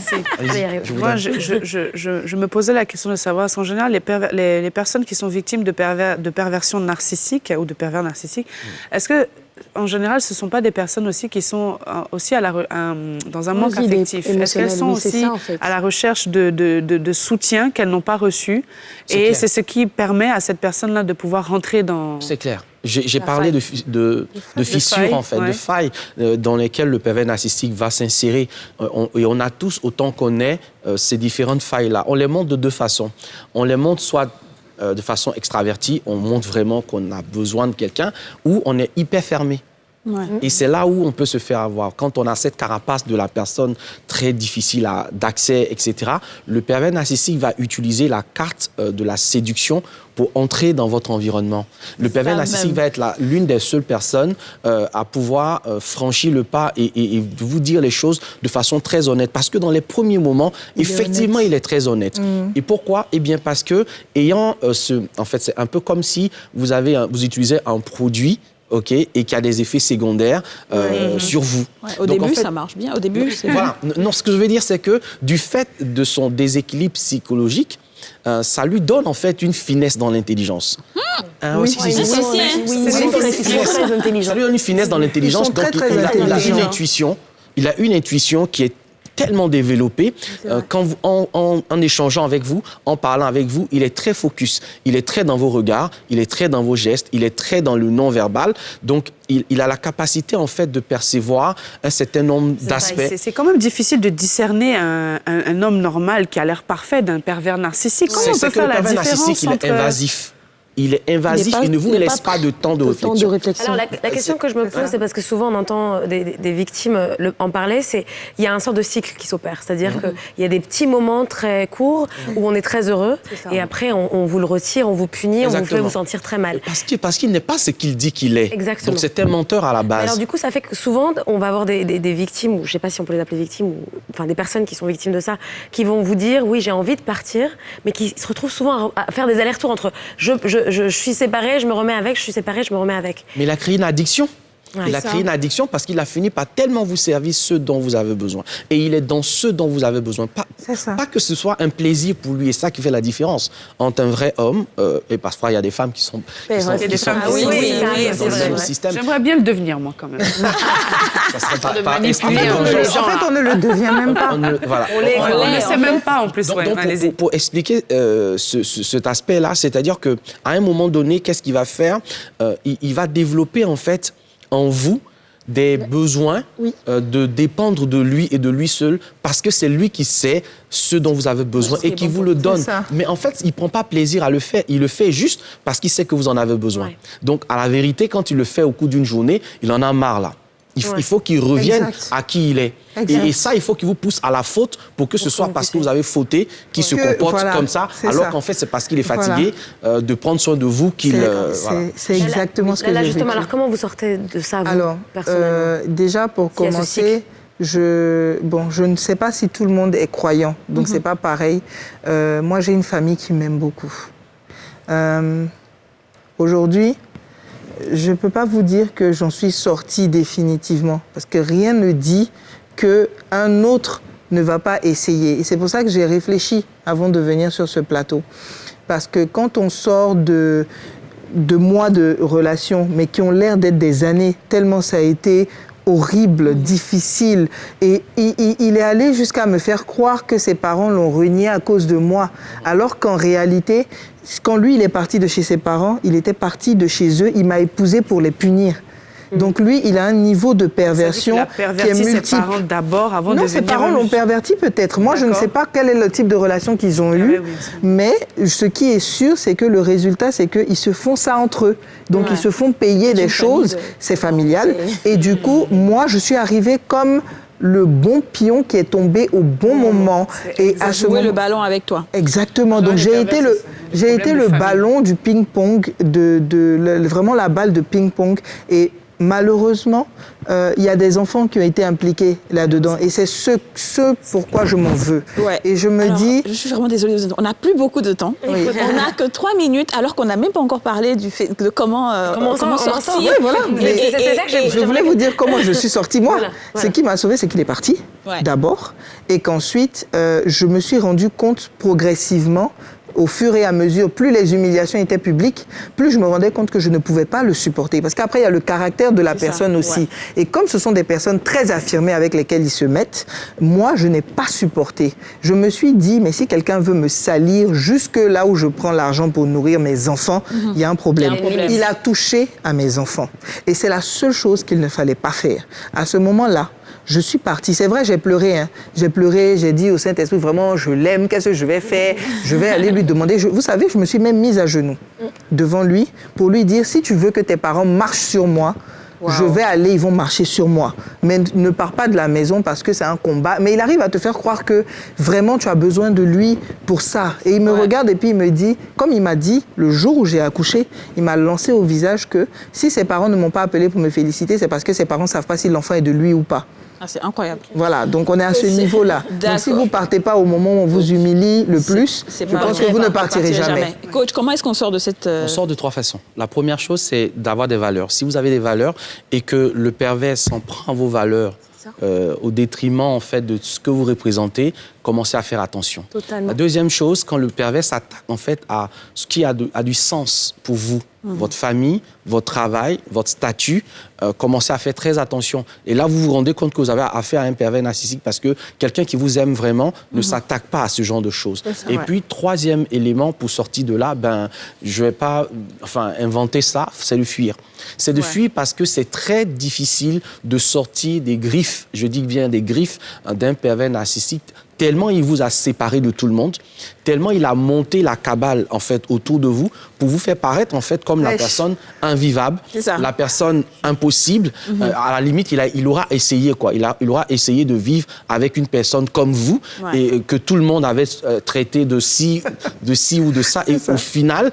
Moi, je me posais la question de savoir, en général, les personnes qui sont victimes de perversion narcissique ou de pervers narcissiques, est-ce que, en général, ce ne sont pas des personnes aussi qui sont aussi dans un manque affectif? Est-ce qu'elles sont aussi à la recherche de soutien qu'elles n'ont pas reçu? Et c'est ce qui permet à cette personne-là de pouvoir rentrer dans... C'est clair. J'ai parlé de fissures, en fait, de failles dans lesquelles le pervers narcissique va s'insérer. Et on a tous, autant qu'on est, ces différentes failles-là. On les montre de 2 façons. On les montre soit de façon extravertie, on montre vraiment qu'on a besoin de quelqu'un, ou on est hyper fermé. Et c'est là où on peut se faire avoir. Quand on a cette carapace de la personne très difficile d'accès, etc., le pervers narcissique va utiliser la carte de la séduction pour entrer dans votre environnement. Le pervers narcissique va être l'une des seules personnes à pouvoir franchir le pas et vous dire les choses de façon très honnête. Parce que dans les premiers moments, effectivement, il est très honnête. Et pourquoi? Eh bien, parce que, en fait, c'est un peu comme si vous utilisez un produit ok, et qui a des effets secondaires sur vous. Ouais, au début, ça marche bien. Au début, c'est voilà. Non, ce que je veux dire, c'est que du fait de son déséquilibre psychologique, ça lui donne en fait une finesse dans l'intelligence. Ça lui donne une finesse dans l'intelligence. Donc il a une intuition. Il a une intuition qui est tellement développé, en échangeant avec vous, en parlant avec vous, il est très focus, il est très dans vos regards, il est très dans vos gestes, il est très dans le non-verbal. Donc, il a la capacité, en fait, de percevoir un certain nombre d'aspects. C'est quand même difficile de discerner un homme normal qui a l'air parfait d'un pervers narcissique. Comment on peut faire la différence il est invasif. Il est invasif, il ne vous laisse pas de temps de réflexion. Alors, la question que je me pose, c'est parce que souvent on entend des victimes en parler, c'est il y a un sort de cycle qui s'opère. C'est-à-dire qu'il y a des petits moments très courts où on est très heureux et après on vous le retire, on vous punit, Exactement. on vous fait vous sentir très mal. Parce qu'il n'est pas ce qu'il dit qu'il est. Exactement. Donc c'est un menteur à la base. Alors du coup, ça fait que souvent, on va avoir des victimes, ou je ne sais pas si on peut les appeler victimes, ou enfin des personnes qui sont victimes de ça, qui vont vous dire, oui, j'ai envie de partir, mais qui se retrouvent souvent à faire des allers-retours entre je suis séparée, je me remets avec, je suis séparée, je me remets avec. Mais il a créé une addiction. Ouais, il a créé une addiction parce qu'il a fini par tellement vous servir ce dont vous avez besoin. Et il est dans ce dont vous avez besoin. Pas que ce soit un plaisir pour lui. Et ça qui fait la différence entre un vrai homme, et parfois il y a des femmes qui sont dans le système. J'aimerais bien le devenir, moi, quand même. Ça serait pas En fait, on ne le devient même pas. On ne sait même pas, en plus. Donc, pour expliquer cet aspect-là, c'est-à-dire qu'à un moment donné, qu'est-ce qu'il va faire? Il va développer, en fait, en vous des besoins de dépendre de lui et de lui seul parce que c'est lui qui sait ce dont vous avez besoin et qui vous le donne. Mais en fait, il ne prend pas plaisir à le faire. Il le fait juste parce qu'il sait que vous en avez besoin. Ouais. Donc, à la vérité, quand il le fait au cours d'une journée, il en a marre là. Il faut qu'il revienne à qui il est. Et ça, il faut qu'il vous pousse à la faute pour que ce soit parce que vous avez fauté qu'il se comporte comme ça, alors qu'en fait, c'est parce qu'il est fatigué de prendre soin de vous qu'il... C'est exactement ce que j'ai vécu. Justement, alors comment vous sortez de ça, vous, personnellement? Déjà, pour commencer, je ne sais pas si tout le monde est croyant, donc c'est pas pareil. Moi, j'ai une famille qui m'aime beaucoup. Aujourd'hui, je ne peux pas vous dire que j'en suis sortie définitivement, parce que rien ne dit qu'un autre ne va pas essayer. Et c'est pour ça que j'ai réfléchi avant de venir sur ce plateau. Parce que quand on sort de mois de relations, mais qui ont l'air d'être des années, tellement ça a été horrible, difficile. Et il est allé jusqu'à me faire croire que ses parents l'ont renié à cause de moi. Alors qu'en réalité, quand lui, il est parti de chez ses parents, il était parti de chez eux, il m'a épousée pour les punir. Donc lui, il a un niveau de perversion qui est multiple. Ses parents d'abord avant de venir... Non, ses parents l'ont perverti peut-être. Moi, je ne sais pas quel est le type de relation qu'ils ont eu, mais ce qui est sûr, c'est que le résultat, c'est qu'ils se font ça entre eux. Donc ils se font payer des choses, c'est familial. Et du coup, moi, je suis arrivée comme le bon pion qui est tombé au bon moment. Et à jouer le ballon avec toi. Exactement. Donc j'ai été le ballon du ping-pong, vraiment la balle de ping-pong. Et malheureusement, il y a des enfants qui ont été impliqués là-dedans. Et c'est ce pourquoi je m'en veux. Ouais. Et je me dis... Je suis vraiment désolée, on n'a plus beaucoup de temps. On n'a que 3 minutes, alors qu'on n'a même pas encore parlé de comment sortir. Oui, voilà. Je voulais vous dire comment je suis sortie, moi. Ce qui m'a sauvée, c'est qu'il est parti, d'abord. Et qu'ensuite, je me suis rendu compte progressivement, au fur et à mesure, plus les humiliations étaient publiques, plus je me rendais compte que je ne pouvais pas le supporter. Parce qu'après, il y a le caractère de la personne aussi. Ouais. Et comme ce sont des personnes très affirmées avec lesquelles ils se mettent, moi, je n'ai pas supporté. Je me suis dit, mais si quelqu'un veut me salir jusque là où je prends l'argent pour nourrir mes enfants, il y a un problème. Il a touché à mes enfants. Et c'est la seule chose qu'il ne fallait pas faire. À ce moment-là, je suis partie. C'est vrai, j'ai pleuré. J'ai pleuré, j'ai dit au Saint-Esprit, vraiment, je l'aime, qu'est-ce que je vais faire? Je vais aller lui demander. Vous savez, je me suis même mise à genoux devant lui pour lui dire, si tu veux que tes parents marchent sur moi, je vais aller, ils vont marcher sur moi. Mais ne pars pas de la maison parce que c'est un combat. Mais il arrive à te faire croire que vraiment tu as besoin de lui pour ça. Et il me regarde et puis il me dit, comme il m'a dit le jour où j'ai accouché, il m'a lancé au visage que si ses parents ne m'ont pas appelé pour me féliciter, c'est parce que ses parents ne savent pas si l'enfant est de lui ou pas. Ah, c'est incroyable. Voilà, donc on est à ce niveau-là. Donc si vous ne partez pas au moment où on vous humilie le plus, je pense que vous ne partirez jamais. Coach, comment est-ce qu'on sort de cette... On sort de 3 façons. La première chose, c'est d'avoir des valeurs. Si vous avez des valeurs et que le pervers s'en prend à vos valeurs au détriment en fait, de ce que vous représentez, commencez à faire attention. Totalement. La deuxième chose, quand le pervers s'attaque en fait, à ce qui a du sens pour vous, votre famille, votre travail, votre statut, commencez à faire très attention. Et là, vous vous rendez compte que vous avez affaire à un pervers narcissique parce que quelqu'un qui vous aime vraiment ne s'attaque pas à ce genre de choses. Et puis, troisième élément pour sortir de là, je ne vais pas inventer ça, c'est de fuir. C'est de fuir parce que c'est très difficile de sortir des griffes, je dis bien des griffes, d'un pervers narcissique, tellement il vous a séparé de tout le monde, tellement il a monté la cabale en fait autour de vous pour vous faire paraître en fait comme la personne invivable, la personne impossible. À la limite, il aura essayé quoi. Il aura essayé de vivre avec une personne comme vous et que tout le monde avait traité de ci ou de ça. Et au final,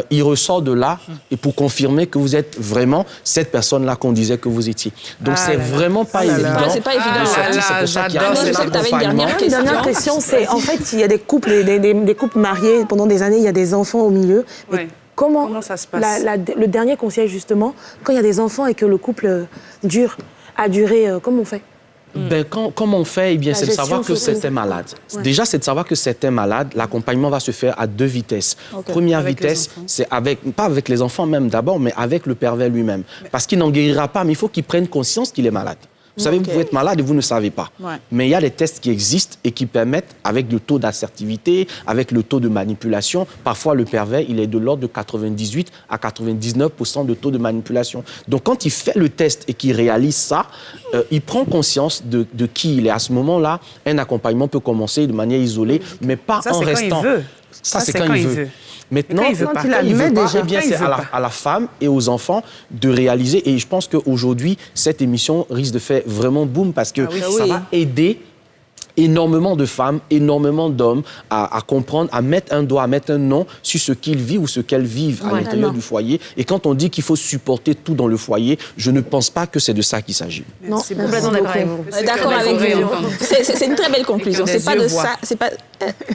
il ressort de là et pour confirmer que vous êtes vraiment cette personne-là qu'on disait que vous étiez. Donc c'est vraiment pas évident. C'est pas évident. C'est pour ça qu'il y a une dernière question. La dernière question, c'est en fait, il y a des couples, des couples mariés pendant des années, il y a des enfants au milieu. Mais comment ça se passe? Le dernier conseil, justement, quand il y a des enfants et que le couple a duré, comment on fait? Comment on fait? C'est de savoir que c'est un malade. Déjà, c'est de savoir que c'est un malade. L'accompagnement va se faire à 2 vitesses. Première vitesse, c'est pas avec les enfants même d'abord, mais avec le pervers lui-même. Parce qu'il n'en guérira pas, mais il faut qu'il prenne conscience qu'il est malade. Vous savez, vous pouvez être malade et vous ne savez pas. Mais il y a des tests qui existent et qui permettent, avec le taux d'assertivité, avec le taux de manipulation, parfois le pervers, il est de l'ordre de 98 à 99% de taux de manipulation. Donc, quand il fait le test et qu'il réalise ça, il prend conscience de qui il est. À ce moment-là, un accompagnement peut commencer de manière isolée, mais pas en restant... Quand il veut. Ça, c'est quand il veut. Maintenant, quand il veut pas, c'est à la femme et aux enfants de réaliser. Et je pense qu'aujourd'hui, cette émission risque de faire vraiment boom parce que ça va aider énormément de femmes, énormément d'hommes à comprendre, à mettre un doigt, à mettre un nom sur ce qu'ils vivent ou ce qu'elles vivent à l'intérieur du foyer. Et quand on dit qu'il faut supporter tout dans le foyer, je ne pense pas que c'est de ça qu'il s'agit. Non, c'est complètement d'accord avec vous. D'accord avec vous. C'est une très belle conclusion. C'est pas de ça. C'est pas.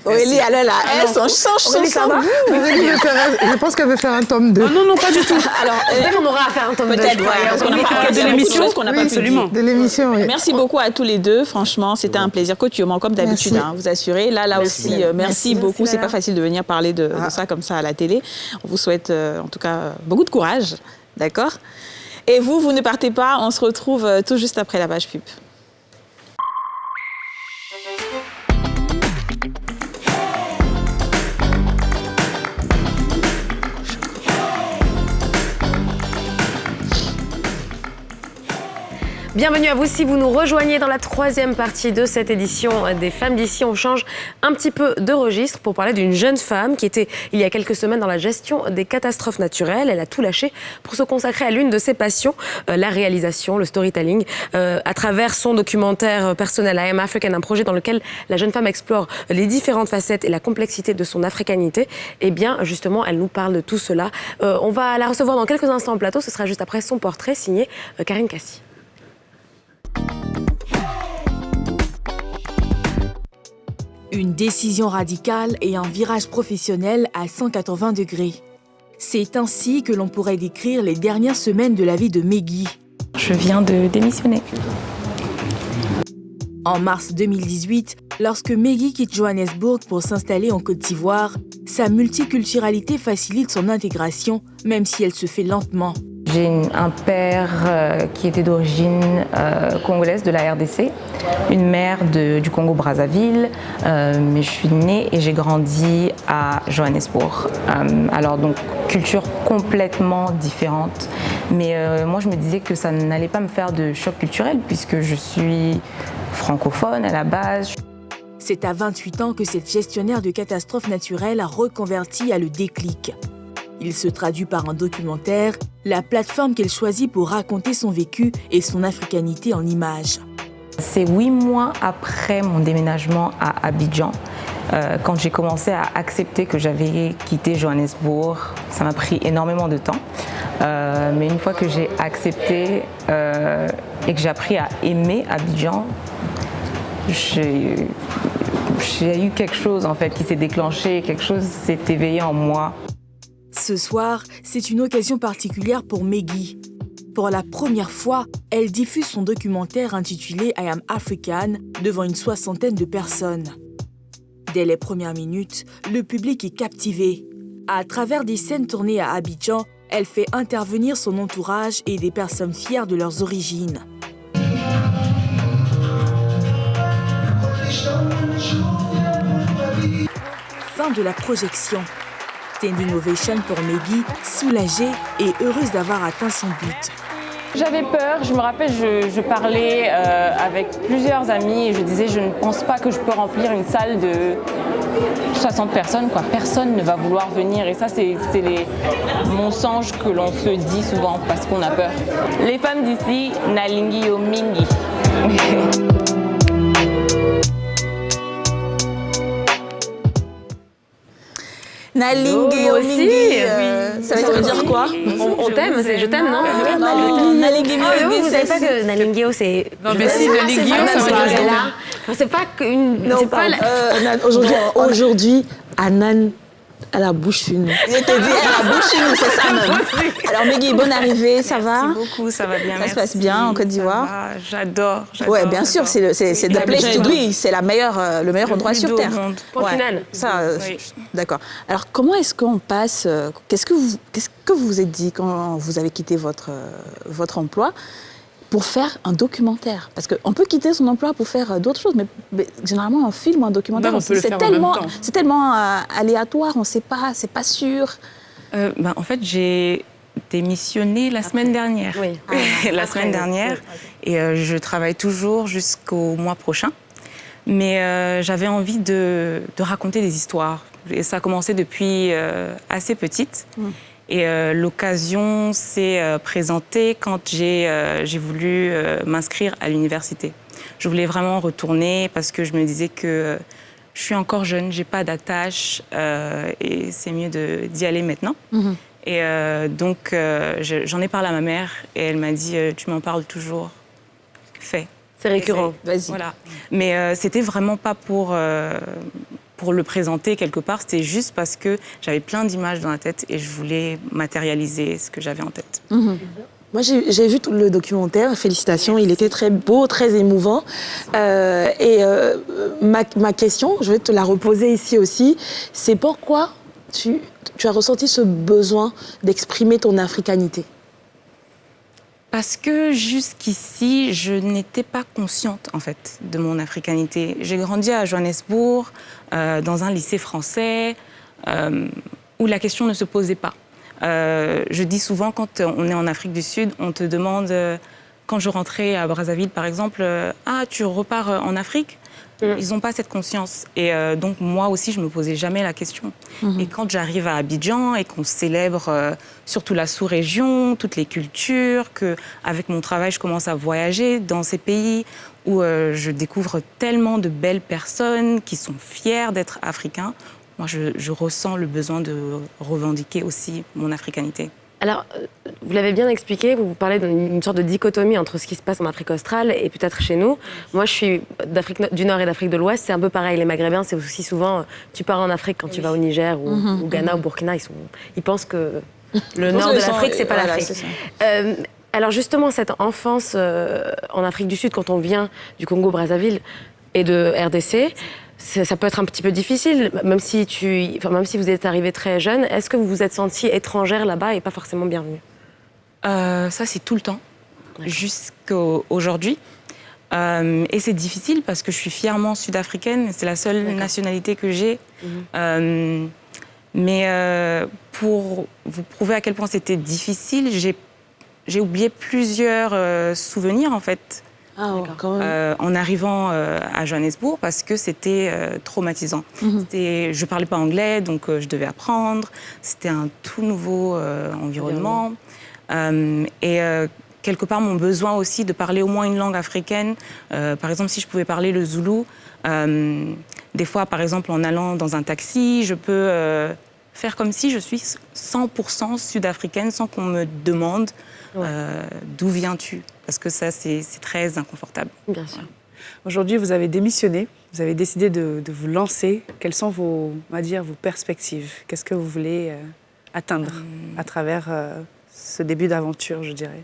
Aurélie, elle est là. Elle change son Je pense qu'elle veut faire un tome 2. Non, pas du tout. Alors, peut-être qu'on aura à faire un tome 2. Peut-être, parce qu'on a parlé de l'émission qu'on n'a pas pu dire. De l'émission, oui. Merci beaucoup à tous les deux. Franchement, c'était un plaisir. Coach Yoman, comme d'habitude, vous assurez. Là aussi, merci beaucoup. C'est pas facile de venir parler de ça comme ça à la télé. On vous souhaite, en tout cas, beaucoup de courage. D'accord? Et vous ne partez pas. On se retrouve tout juste après la page pub. Bienvenue à vous si vous nous rejoignez dans la 3e partie de cette édition des Femmes d'ici. On change un petit peu de registre pour parler d'une jeune femme qui était il y a quelques semaines dans la gestion des catastrophes naturelles. Elle a tout lâché pour se consacrer à l'une de ses passions, la réalisation, le storytelling. À travers son documentaire personnel I Am African, un projet dans lequel la jeune femme explore les différentes facettes et la complexité de son africanité, eh bien justement elle nous parle de tout cela. On va la recevoir dans quelques instants en plateau. Ce sera juste après son portrait signé Karine Cassi. Une décision radicale et un virage professionnel à 180 degrés. C'est ainsi que l'on pourrait décrire les dernières semaines de la vie de Meggy. Je viens de démissionner. En mars 2018, lorsque Meggy quitte Johannesburg pour s'installer en Côte d'Ivoire, sa multiculturalité facilite son intégration, même si elle se fait lentement. J'ai un père qui était d'origine congolaise de la RDC, une mère du Congo-Brazzaville, mais je suis née et j'ai grandi à Johannesburg. Alors donc, culture complètement différente. Mais moi, je me disais que ça n'allait pas me faire de choc culturel puisque je suis francophone à la base. C'est à 28 ans que cette gestionnaire de catastrophes naturelles a reconverti à le déclic. Il se traduit par un documentaire, la plateforme qu'elle choisit pour raconter son vécu et son africanité en images. C'est 8 mois après mon déménagement à Abidjan, quand j'ai commencé à accepter que j'avais quitté Johannesburg. Ça m'a pris énormément de temps, mais une fois que j'ai accepté et que j'ai appris à aimer Abidjan, j'ai eu quelque chose en fait qui s'est déclenché, quelque chose s'est éveillé en moi. Ce soir, c'est une occasion particulière pour Meggy. Pour la première fois, elle diffuse son documentaire intitulé I Am African devant une 60aine de personnes. Dès les premières minutes, le public est captivé. À travers des scènes tournées à Abidjan, elle fait intervenir son entourage et des personnes fières de leurs origines. Fin de la projection. Standing ovation pour Meggy, soulagée et heureuse d'avoir atteint son but. J'avais peur, je me rappelle, je parlais avec plusieurs amis et je disais je ne pense pas que je peux remplir une salle de 60 personnes, quoi. Personne ne va vouloir venir et ça c'est les mensonges que l'on se dit souvent parce qu'on a peur. Les femmes d'ici, Nalingi yo mingi. Nalingi Omingi, ça veut dire quoi? On t'aime, c'est je t'aime, non? Nalingi Omingi, vous savez pas que Nalingio, c'est... Non, mais si, Nalingio, ça veut dire... C'est pas qu'une... Non, aujourd'hui, Anan a la bouche fine. Je te dis, elle a la bouche fine, c'est ça même. Alors Meggy, bonne arrivée, ça va? Merci beaucoup, ça va bien. Ça se passe bien en Côte d'Ivoire? J'adore. Ouais, bien sûr, c'est the place to be, c'est le meilleur endroit sur Terre. Point final. Ça, d'accord. Alors comment est-ce qu'on passe, qu'est-ce que vous vous êtes dit quand vous avez quitté votre emploi pour faire un documentaire? Parce qu'on peut quitter son emploi pour faire d'autres choses, mais généralement un film ou un documentaire, c'est tellement aléatoire, on ne sait pas, c'est pas sûr. En fait, j'ai démissionné la semaine dernière. Oui. La semaine dernière. Et je travaille toujours jusqu'au mois prochain. Mais j'avais envie de raconter des histoires. Et ça a commencé depuis assez petite. Et l'occasion s'est présentée quand j'ai voulu m'inscrire à l'université. Je voulais vraiment retourner parce que je me disais que je suis encore jeune, j'ai pas d'attache et c'est mieux d'y aller maintenant. Et donc j'en ai parlé à ma mère et elle m'a dit tu m'en parles toujours, fais. C'est récurrent. Vas-y. Voilà. Mais c'était vraiment pas pour le présenter quelque part, c'était juste parce que j'avais plein d'images dans la tête et je voulais matérialiser ce que j'avais en tête. Moi, j'ai vu tout le documentaire, félicitations, il était très beau, très émouvant. Ma question, je vais te la reposer ici aussi, c'est pourquoi tu as ressenti ce besoin d'exprimer ton africanité? Parce que jusqu'ici, je n'étais pas consciente, en fait, de mon africanité. J'ai grandi à Johannesburg, dans un lycée français, où la question ne se posait pas. Je dis souvent, quand on est en Afrique du Sud, on te demande, quand je rentrais à Brazzaville, par exemple, « Ah, tu repars en Afrique ?» Ils n'ont pas cette conscience. Et donc, moi aussi, je ne me posais jamais la question. Et quand j'arrive à Abidjan et qu'on célèbre surtout la sous-région, toutes les cultures, qu'avec mon travail, je commence à voyager dans ces pays où je découvre tellement de belles personnes qui sont fières d'être africains, moi, je ressens le besoin de revendiquer aussi mon africanité. Alors, vous l'avez bien expliqué, vous parlez d'une sorte de dichotomie entre ce qui se passe en Afrique australe et peut-être chez nous. Moi, je suis d'Afrique du Nord et d'Afrique de l'Ouest, c'est un peu pareil. Les Maghrébins, c'est aussi souvent, tu pars en Afrique quand tu vas au Niger ou au Ghana, au Burkina, ils pensent que le nord de l'Afrique, c'est pas l'Afrique. Alors justement, cette enfance en Afrique du Sud, quand on vient du Congo-Brazzaville et de RDC, ça peut être un petit peu difficile, même si vous êtes arrivé très jeune. Est-ce que vous vous êtes sentie étrangère là-bas et pas forcément bienvenue? Ça, c'est tout le temps, jusqu'à aujourd'hui. Et c'est difficile parce que je suis fièrement sud-africaine, c'est la seule nationalité que j'ai. Mais pour vous prouver à quel point c'était difficile, j'ai oublié plusieurs souvenirs, en fait, en arrivant à Johannesburg parce que c'était traumatisant. Je ne parlais pas anglais, donc je devais apprendre. C'était un tout nouveau environnement. Quelque part, mon besoin aussi de parler au moins une langue africaine. Par exemple, si je pouvais parler le zoulou, des fois, par exemple, en allant dans un taxi, je peux faire comme si je suis 100% sud-africaine sans qu'on me demande d'où viens-tu. Parce que ça, c'est très inconfortable. Bien sûr. Aujourd'hui, vous avez démissionné, vous avez décidé de vous lancer. Quelles sont vos perspectives? Qu'est-ce que vous voulez atteindre à travers ce début d'aventure, je dirais?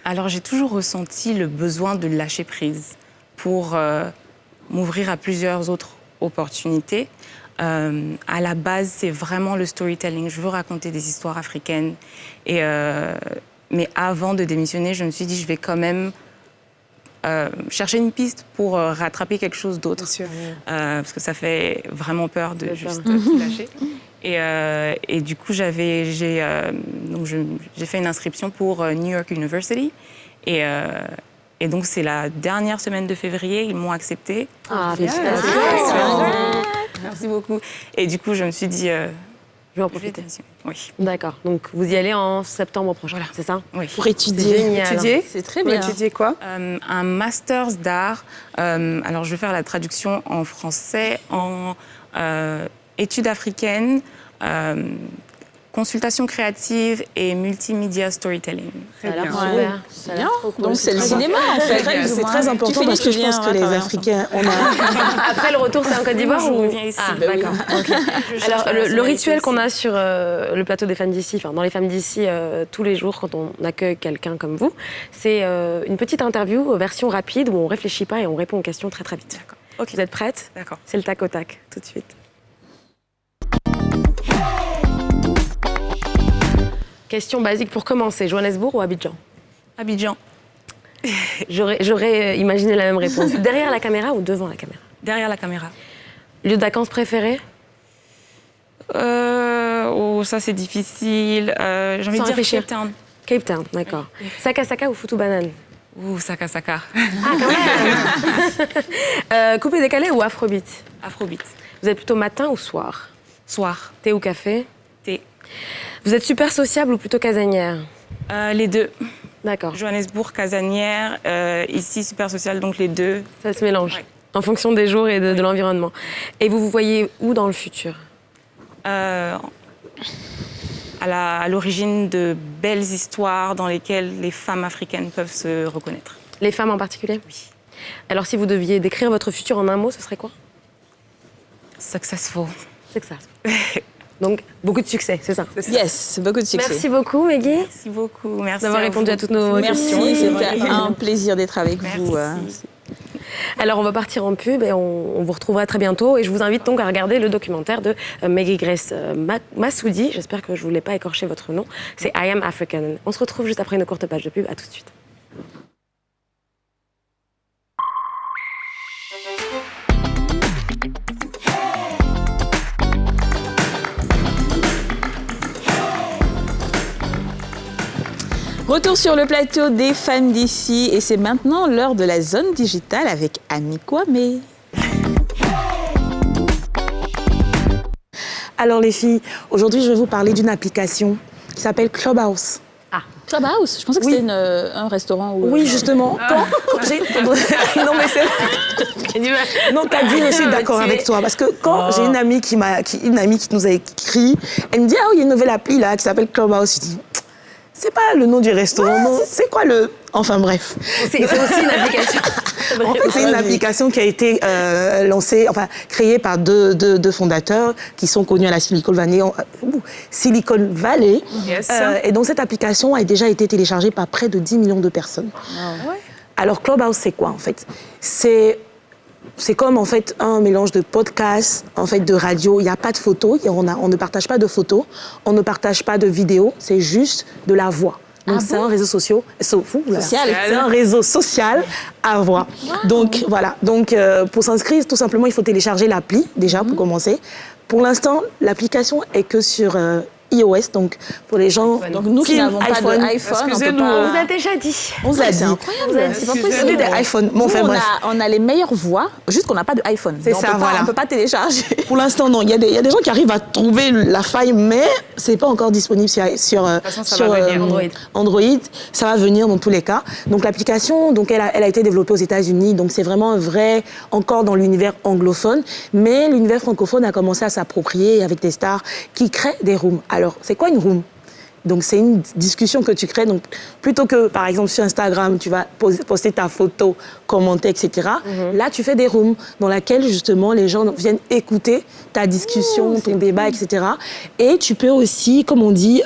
Alors, j'ai toujours ressenti le besoin de lâcher prise pour m'ouvrir à plusieurs autres opportunités. À la base, c'est vraiment le storytelling. Je veux raconter des histoires africaines. Mais avant de démissionner, je me suis dit, je vais quand même chercher une piste pour rattraper quelque chose d'autre. Parce que ça fait vraiment peur de juste tout lâcher. Et du coup, j'ai fait une inscription pour New York University. Et donc, c'est la dernière semaine de février, ils m'ont accepté. Ah, félicitations! Merci beaucoup. Et du coup, je me suis dit... je vais en profiter. Oui. D'accord. Donc, vous y allez en septembre prochain, c'est ça? Oui. Pour étudier. Étudier? C'est très bien. Pour étudier quoi? Un master's d'art. Alors, je vais faire la traduction en français, en études africaines, consultation créative et multimédia storytelling. Ça a l'air super. Ça a l'air trop cool. Donc c'est le cinéma en fait. C'est très important parce que je pense que les Africains, on a... Après le retour, c'est en Côte d'Ivoire ou... Je reviens ici. Ah, d'accord. Okay. Alors le rituel qu'on a sur le plateau des Femmes d'ici, enfin dans les Femmes d'ici, tous les jours quand on accueille quelqu'un comme vous, c'est une petite interview, version rapide, où on réfléchit pas et on répond aux questions très très vite. D'accord. Okay. Vous êtes prête? D'accord. C'est le tac au tac, tout de suite. Question basique pour commencer, Johannesburg ou Abidjan? Abidjan. J'aurais imaginé la même réponse. Derrière la caméra ou devant la caméra? Derrière la caméra. Lieu de vacances préféré? Ça c'est difficile. J'ai envie de dire Cape Town. Cape Town, d'accord. Oui. Saka Saka ou Foutou Banane? Saka Saka. Ah, quand même. Coupé décalé ou Afrobeat? Afrobeat. Vous êtes plutôt matin ou soir? Soir. Thé ou café? Thé. Vous êtes super sociable ou plutôt casanière? Les deux. D'accord. Johannesburg, casanière, ici super sociale, donc les deux. Ça se mélange, en fonction des jours et de l'environnement. Et vous voyez où dans le futur? À l'origine de belles histoires dans lesquelles les femmes africaines peuvent se reconnaître. Les femmes en particulier? Oui. Alors si vous deviez décrire votre futur en un mot, ce serait quoi? Successful. Successful. Donc, beaucoup de succès, c'est ça? Yes, beaucoup de succès. Merci beaucoup, Meggy. Merci beaucoup. Merci d'avoir répondu à toutes nos questions. Merci, c'était un plaisir d'être avec vous. Alors, on va partir en pub et on vous retrouvera très bientôt. Et je vous invite donc à regarder le documentaire de Meggy Grace Massoudi. J'espère que je ne voulais pas écorcher votre nom. C'est I Am African. On se retrouve juste après une courte page de pub. À tout de suite. Retour sur le plateau des Femmes d'ici et c'est maintenant l'heure de la zone digitale avec Ami Kwame. Alors les filles, aujourd'hui je vais vous parler d'une application qui s'appelle Clubhouse. Ah, Clubhouse? Je pensais que c'était un restaurant où... Oui, justement. Quand j'ai... Non mais c'est... Non, Kadi, je suis d'accord avec toi. Parce que quand j'ai une amie qui nous a écrit, elle me dit « Ah oui, il y a une nouvelle appli là qui s'appelle Clubhouse ». Je dis « C'est pas le nom du restaurant, non. C'est quoi le... » Enfin bref. C'est aussi une application. En fait, c'est une application qui a été lancée, enfin créée par deux fondateurs qui sont connus à la Silicon Valley. Yes. Et donc cette application a déjà été téléchargée par près de 10 millions de personnes. Oh. Ouais. Alors Clubhouse, c'est quoi en fait? C'est comme en fait un mélange de podcast, en fait de radio. Il n'y a pas de photos, on ne partage pas de photos, on ne partage pas de vidéos, c'est juste de la voix. Donc c'est un réseau social. C'est un réseau social à voix. Wow. Donc voilà. Donc pour s'inscrire, tout simplement, il faut télécharger l'appli déjà pour commencer. Pour l'instant, l'application est que sur iOS, donc pour les gens... Donc nous qui team n'avons pas d'iPhone, on peut Excusez-nous, pas... On vous a déjà dit. On vous a dit. C'est incroyable, c'est pas J'ai possible. des iPhones. Bon, Nous, enfin, bref. on a les meilleures voix, juste qu'on n'a pas d'iPhone. C'est ça, voilà. On ne peut pas télécharger. Pour l'instant, non. Il y a des gens qui arrivent à trouver la faille, mais c'est pas encore disponible sur façon, ça va venir. Android. Ça va venir dans tous les cas. Donc l'application, donc elle a été développée aux États-Unis. Donc c'est vraiment vrai encore dans l'univers anglophone, mais l'univers francophone a commencé à s'approprier avec des stars qui créent des rooms. Alors c'est quoi une room? Donc, c'est une discussion que tu crées. Donc, plutôt que, par exemple, sur Instagram, tu vas poster ta photo, commenter, etc. Là, tu fais des rooms dans lesquels, justement, les gens viennent écouter ta discussion, ton débat, etc. Et tu peux aussi, comme on dit,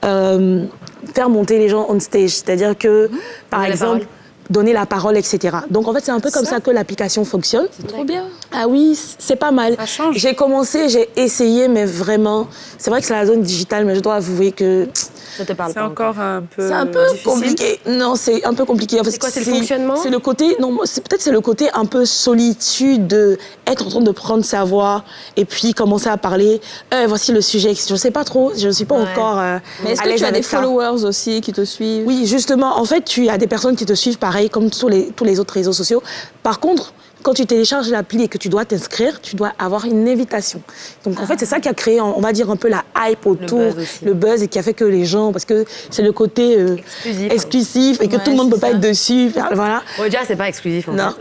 faire monter les gens on stage. C'est-à-dire que, par exemple, donner la parole, etc. Donc, en fait, c'est un peu comme ça que l'application fonctionne. C'est trop bien. Ah oui, c'est pas mal. Ça change. J'ai commencé, j'ai essayé, mais vraiment, c'est vrai que c'est la zone digitale, mais je dois avouer que Ça te parle C'est pas encore un peu c'est un peu difficile. compliqué. Non, c'est un peu compliqué. En fait, C'est quoi, c'est le fonctionnement? C'est le côté, non, peut-être c'est le côté un peu solitude, de être en train de prendre sa voix et puis commencer à parler. Voici le sujet. Je sais pas trop, je ne suis pas encore. Mais est-ce que tu as des followers aussi qui te suivent? Oui, justement. En fait, tu as des personnes qui te suivent pareil, comme tous les autres réseaux sociaux. Par contre, quand tu télécharges l'appli et que tu dois t'inscrire, tu dois avoir une invitation. Donc, en fait, c'est ça qui a créé, on va dire, un peu la hype autour, le buzz, et qui a fait que les gens, parce que c'est le côté exclusif et que tout le monde ne peut pas être dessus. Voilà. Bon, déjà, c'est pas exclusif. Non.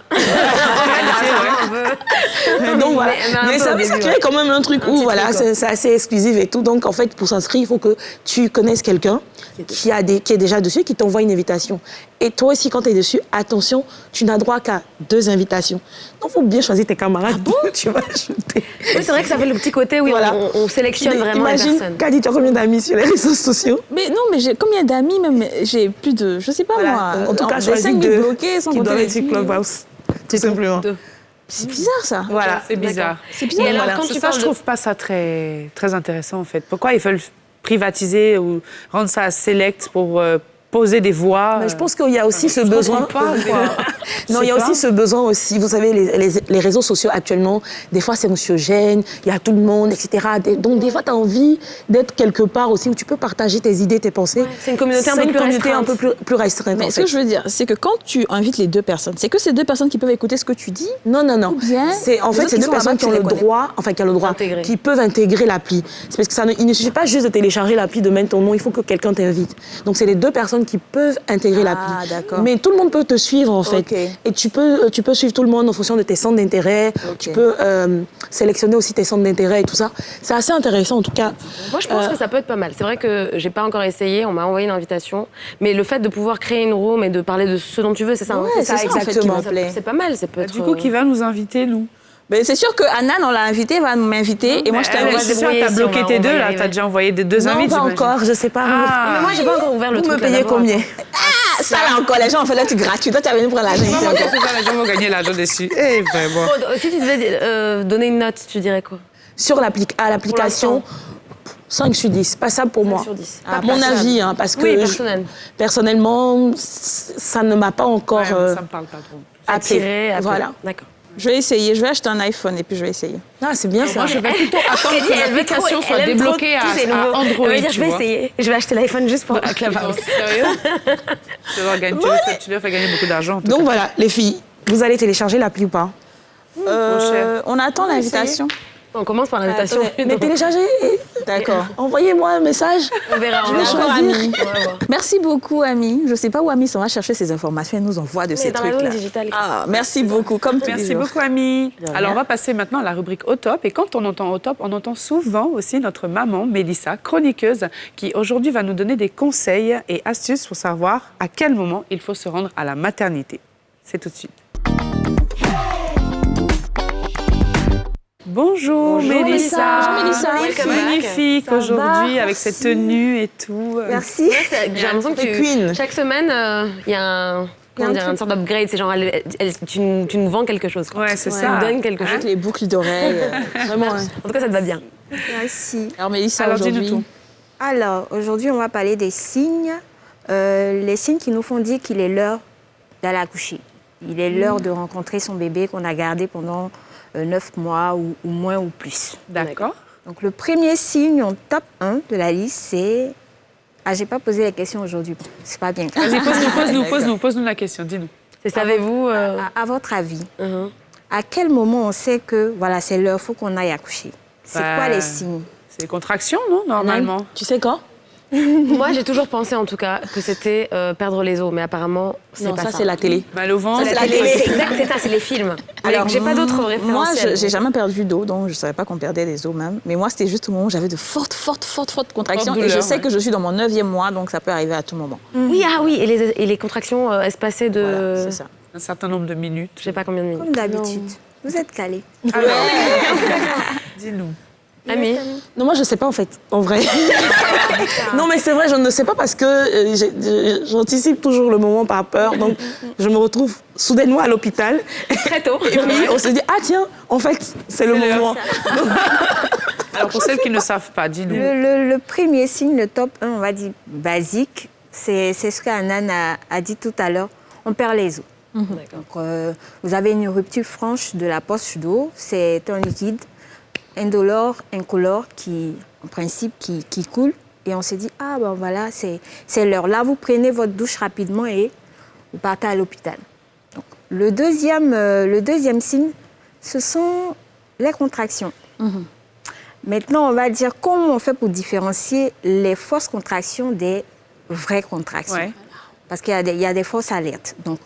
Donc, voilà. Mais ça crée quand même un truc où, voilà, c'est assez exclusif et tout. Donc, en fait, pour s'inscrire, il faut que tu connaisses quelqu'un qui est déjà dessus et qui t'envoie une invitation. Et toi aussi, quand tu es dessus, attention, tu n'as droit qu'à 2 invitations. Donc, il faut bien choisir tes camarades. Tu vas ajouter. Oui, c'est vrai que ça fait le petit côté où Voilà. on sélectionne vraiment les Imagine, personnes. Kadi, tu as combien d'amis sur les réseaux sociaux? Mais non, mais j'ai combien d'amis même? J'ai plus de, je sais pas Voilà. moi. En tout cas, des choisis 5 deux bloqués sans qui compter doivent les être sur filles. Clubhouse. Tout simplement. C'est bizarre ça. Voilà. C'est bizarre. C'est bizarre. Et alors, Voilà. quand tu Ça, parles je de- trouve pas ça très, très intéressant, en fait. Pourquoi ils veulent privatiser ou rendre ça select pour poser des voix? Mais je pense qu'il y a aussi ce besoin. pas, quoi. Non, il y a aussi ce besoin aussi. Vous savez, les réseaux sociaux actuellement, des fois c'est anxiogène, il y a tout le monde, etc. Donc des fois, tu as envie d'être quelque part aussi où tu peux partager tes idées, tes pensées. C'est une communauté un peu plus restreinte. un peu plus restreinte. Mais en ce que fait. je veux dire, c'est que quand tu invites les 2 personnes, c'est que ces 2 personnes qui peuvent écouter ce que tu dis. Non. bien, C'est en les fait autres ces qui deux sont personnes là-bas, qui ont tu le les connais droit, Intégrer. qui peuvent intégrer l'appli. C'est parce que il ne suffit pas juste de télécharger l'appli, de mettre ton nom. Il faut que quelqu'un t'invite. Donc c'est les 2 personnes qui peuvent intégrer l'appli. D'accord. Mais tout le monde peut te suivre en fait. Ok. Et tu peux suivre tout le monde en fonction de tes centres d'intérêt. Ok. Tu peux sélectionner aussi tes centres d'intérêt et tout ça. C'est assez intéressant en tout cas. Moi, je pense que ça peut être pas mal. C'est vrai que j'ai pas encore essayé, on m'a envoyé une invitation, mais le fait de pouvoir créer une room et de parler de ce dont tu veux, c'est ça. Ouais, hein, c'est ça, en fait, qui exactement. me plaît. C'est pas mal, ça peut être. Du coup, qui va nous inviter, nous? Mais c'est sûr que Anan, on l'a invité, va m'inviter et moi je Elle, t'invite. c'est sûr, débrouiller t'as si bloqué on va- tes on va 2, y là. arriver. T'as déjà envoyé des 2 Non, invites, pas j'imagine. encore. Je sais pas. Mais moi, j'ai pas encore ouvert le Vous truc. me là, payez d'abord. combien? Ah, ça là encore, les gens ont fait leur truc gratuit. Toi, tu as venu prendre l'argent. Maman, qu'est-ce que ça, les gens vont gagner l'argent dessus. Eh, vraiment. Bon, si tu devais donner une note, tu dirais quoi? Sur l'application, 5 sur 10. Pas ça pour moi. sur 10. À Pas mon personnel. avis, hein, parce que Oui, personnel. personnellement, ça ne m'a pas encore Ouais, ça me parle pas trop. Attiré, appelé. Voilà. D'accord. Je vais essayer, je vais acheter un iPhone et puis je vais essayer. Ah, c'est bien ça. Moi, je vais plutôt attendre que l'application soit Elle aime trop débloquée tous ces à nouveaux. Android, Elle va dire, tu je vais vois. essayer. Je vais acheter l'iPhone juste pour Clubhouse. Sérieux? Tu dois faire gagner beaucoup d'argent, en tout Donc cas. voilà, les filles, vous allez télécharger l'appli ou pas? On attend l'invitation. On commence par l'invitation. Mais téléchargez et D'accord. envoyez-moi un message. On verra. Je vais D'accord, choisir. Ami. Merci beaucoup, Ami. Je ne sais pas où Ami s'en va chercher ces informations. Elle nous envoie de ces dans la trucs-là. zone digitale. Ah, merci beaucoup. Comme tous les Merci jours. beaucoup, Ami. rien. Alors, on va passer maintenant à la rubrique Au Top. Et quand on entend Au Top, on entend souvent aussi notre maman, Mélissa, chroniqueuse, qui aujourd'hui va nous donner des conseils et astuces pour savoir à quel moment il faut se rendre à la maternité. C'est tout de suite. Bonjour, Mélissa. Bonjour, Mélissa. Welcome back. Magnifique Ça aujourd'hui va, avec cette tenue et tout. Merci. J'ai l'impression que C'est Queen. chaque semaine, il y a un... Comment dire, une sorte d'upgrade, c'est genre, tu nous vends quelque chose. Quoi. Ouais, c'est Tu ça. nous donnes quelque Avec chose. les boucles d'oreilles. Vraiment. hein. En tout cas, ça te va bien. Merci. Alors, Mélissa, Alors, dis-nous aujourd'hui. tout. Alors, aujourd'hui, on va parler des signes. Les signes qui nous font dire qu'il est l'heure d'aller accoucher. Il est l'heure de rencontrer son bébé qu'on a gardé pendant 9 mois ou moins ou plus. D'accord. Donc le premier signe en top 1 de la liste, c'est... Ah, j'ai pas posé la question aujourd'hui. Bon, c'est pas bien. Vas-y, pose-nous la question, dis-nous. C'est savez-vous... À votre avis, à quel moment on sait que voilà, c'est l'heure, faut qu'on aille accoucher? C'est quoi les signes? C'est les contractions, non, normalement? Tu sais quand? Moi, j'ai toujours pensé, en tout cas, que c'était perdre les os, mais apparemment, c'est pas ça. Non, ça, c'est la télé. Mal au ventre. C'est la télé, c'est exact, c'est ça, c'est les films. Alors, j'ai pas d'autres références. Moi, j'ai jamais perdu d'os, donc je savais pas qu'on perdait des os même. Mais moi, c'était juste au moment où j'avais de fortes contractions. Douleur, et je sais que je suis dans mon 9e mois, donc ça peut arriver à tout moment. Oui, et les contractions espacées de... Voilà, c'est ça. Un certain nombre de minutes. Je sais pas combien de minutes. Comme d'habitude. Vous êtes calés. Alors, dis-nous. Ami? Non, moi, je sais pas, en fait, en vrai. Non, mais c'est vrai, je ne sais pas parce que j'anticipe toujours le moment par peur. Donc, je me retrouve soudainement à l'hôpital. Très tôt. Et puis, on se dit, ah tiens, en fait, c'est le moment. Alors, pour celles qui ne savent pas, dis-nous. Le premier signe, le top 1, on va dire basique, c'est ce qu'Anan a dit tout à l'heure. On perd les os. Donc, vous avez une rupture franche de la poche d'eau. C'est un liquide indolore, incolore, qui, en principe, qui coule. Et on se dit, ah ben voilà, c'est l'heure. Là, vous prenez votre douche rapidement et vous partez à l'hôpital. Donc, le deuxième signe, ce sont les contractions. Maintenant, on va dire comment on fait pour différencier les fausses contractions des vraies contractions. Ouais. Parce qu'il y a des fausses alertes. Donc,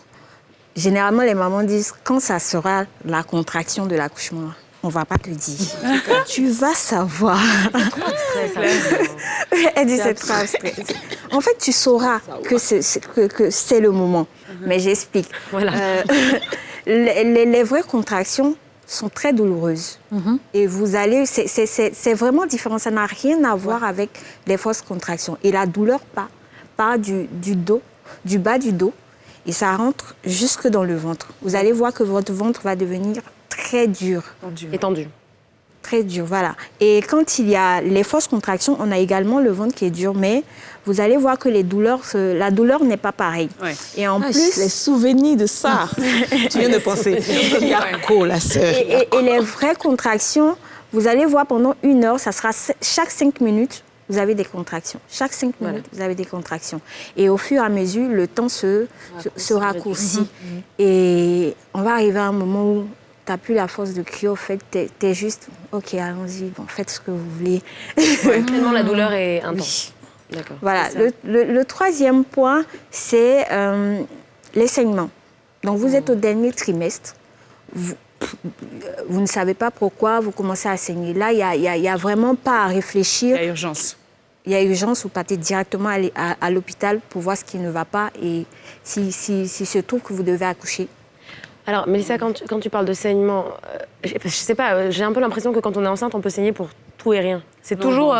généralement, les mamans disent, quand ça sera la contraction de l'accouchement, on ne va pas te dire. Tu vas savoir. Elle dit c'est trop abstrait. En fait, tu sauras que c'est le moment. Mais j'explique. Voilà. Les vraies contractions sont très douloureuses. Et vous allez... C'est vraiment différent. Ça n'a rien à voir avec les fausses contractions. Et la douleur part du dos, du bas du dos, et ça rentre jusque dans le ventre. Vous allez voir que votre ventre va devenir très dur. Étendu. Très dur, voilà. Et quand il y a les fausses contractions, on a également le ventre qui est dur, mais vous allez voir que la douleur n'est pas pareille. Ouais. Et en plus... Les souvenirs de ça, tu viens de penser. Yarko, la sœur. Et les vraies contractions, vous allez voir pendant 1 heure, ça sera chaque 5 minutes, vous avez des contractions. Chaque 5 minutes, vous avez des contractions. Et au fur et à mesure, le temps se raccourcit. Et on va arriver à un moment où tu n'as plus la force de crier, au fait, tu es juste, ok, allons-y, bon, faites ce que vous voulez. Tellement la douleur est intense. Oui. D'accord. Voilà. Le troisième point, c'est les saignements. Donc, vous êtes au dernier trimestre. Vous ne savez pas pourquoi vous commencez à saigner. Là, il n'y a vraiment pas à réfléchir. Il y a urgence. Il y a urgence, vous partez directement à l'hôpital pour voir ce qui ne va pas et s'il se trouve que vous devez accoucher. Alors, Mélissa, quand tu parles de saignement, je sais pas, j'ai un peu l'impression que quand on est enceinte, on peut saigner pour tout et rien. C'est toujours...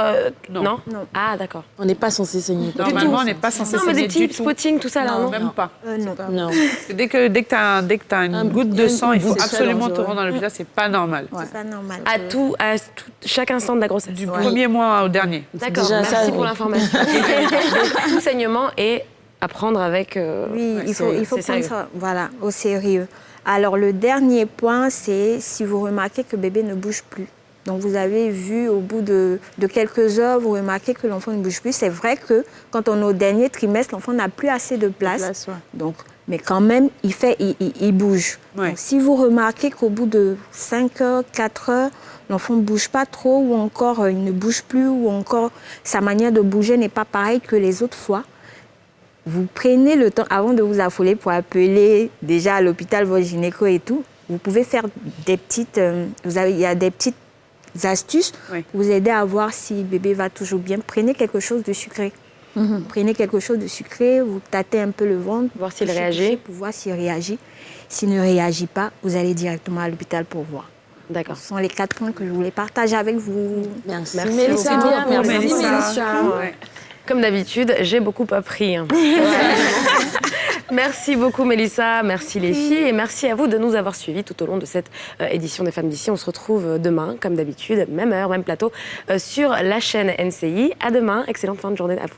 Non. Ah, d'accord. On n'est pas censé saigner. Normalement, on n'est pas censé saigner. Non, mais des petits spotting, tout ça, là, non? Même pas. Non. Parce que dès que tu as une goutte de sang, il faut absolument te rendre dans l'hôpital. C'est pas normal. C'est pas normal. À chaque instant de la grossesse. Du premier mois au dernier. D'accord, merci pour l'information. Tout saignement est à prendre avec... Oui, il faut prendre ça au sérieux. Alors, le dernier point, c'est si vous remarquez que bébé ne bouge plus. Donc, vous avez vu au bout de quelques heures, vous remarquez que l'enfant ne bouge plus. C'est vrai que quand on est au dernier trimestre, l'enfant n'a plus assez de place. Donc, mais quand même, il bouge. Ouais. Donc, si vous remarquez qu'au bout de 5 heures, 4 heures, l'enfant ne bouge pas trop ou encore il ne bouge plus ou encore sa manière de bouger n'est pas pareille que les autres fois, vous prenez le temps, avant de vous affoler, pour appeler déjà à l'hôpital votre gynéco et tout. Vous pouvez faire des petites... il y a des petites astuces pour vous aider à voir si bébé va toujours bien. Prenez quelque chose de sucré. Prenez quelque chose de sucré, vous tâtez un peu le ventre. Voir s'il réagit. Pour voir s'il réagit. S'il ne réagit pas, vous allez directement à l'hôpital pour voir. D'accord. Ce sont les 4 points que je voulais partager avec vous. Merci Mélissa. Merci Mélissa. Comme d'habitude, j'ai beaucoup appris. Merci beaucoup Mélissa, merci les filles et merci à vous de nous avoir suivis tout au long de cette édition des Femmes d'ici. On se retrouve demain, comme d'habitude, même heure, même plateau, sur la chaîne NCI. À demain, excellente fin de journée à vous.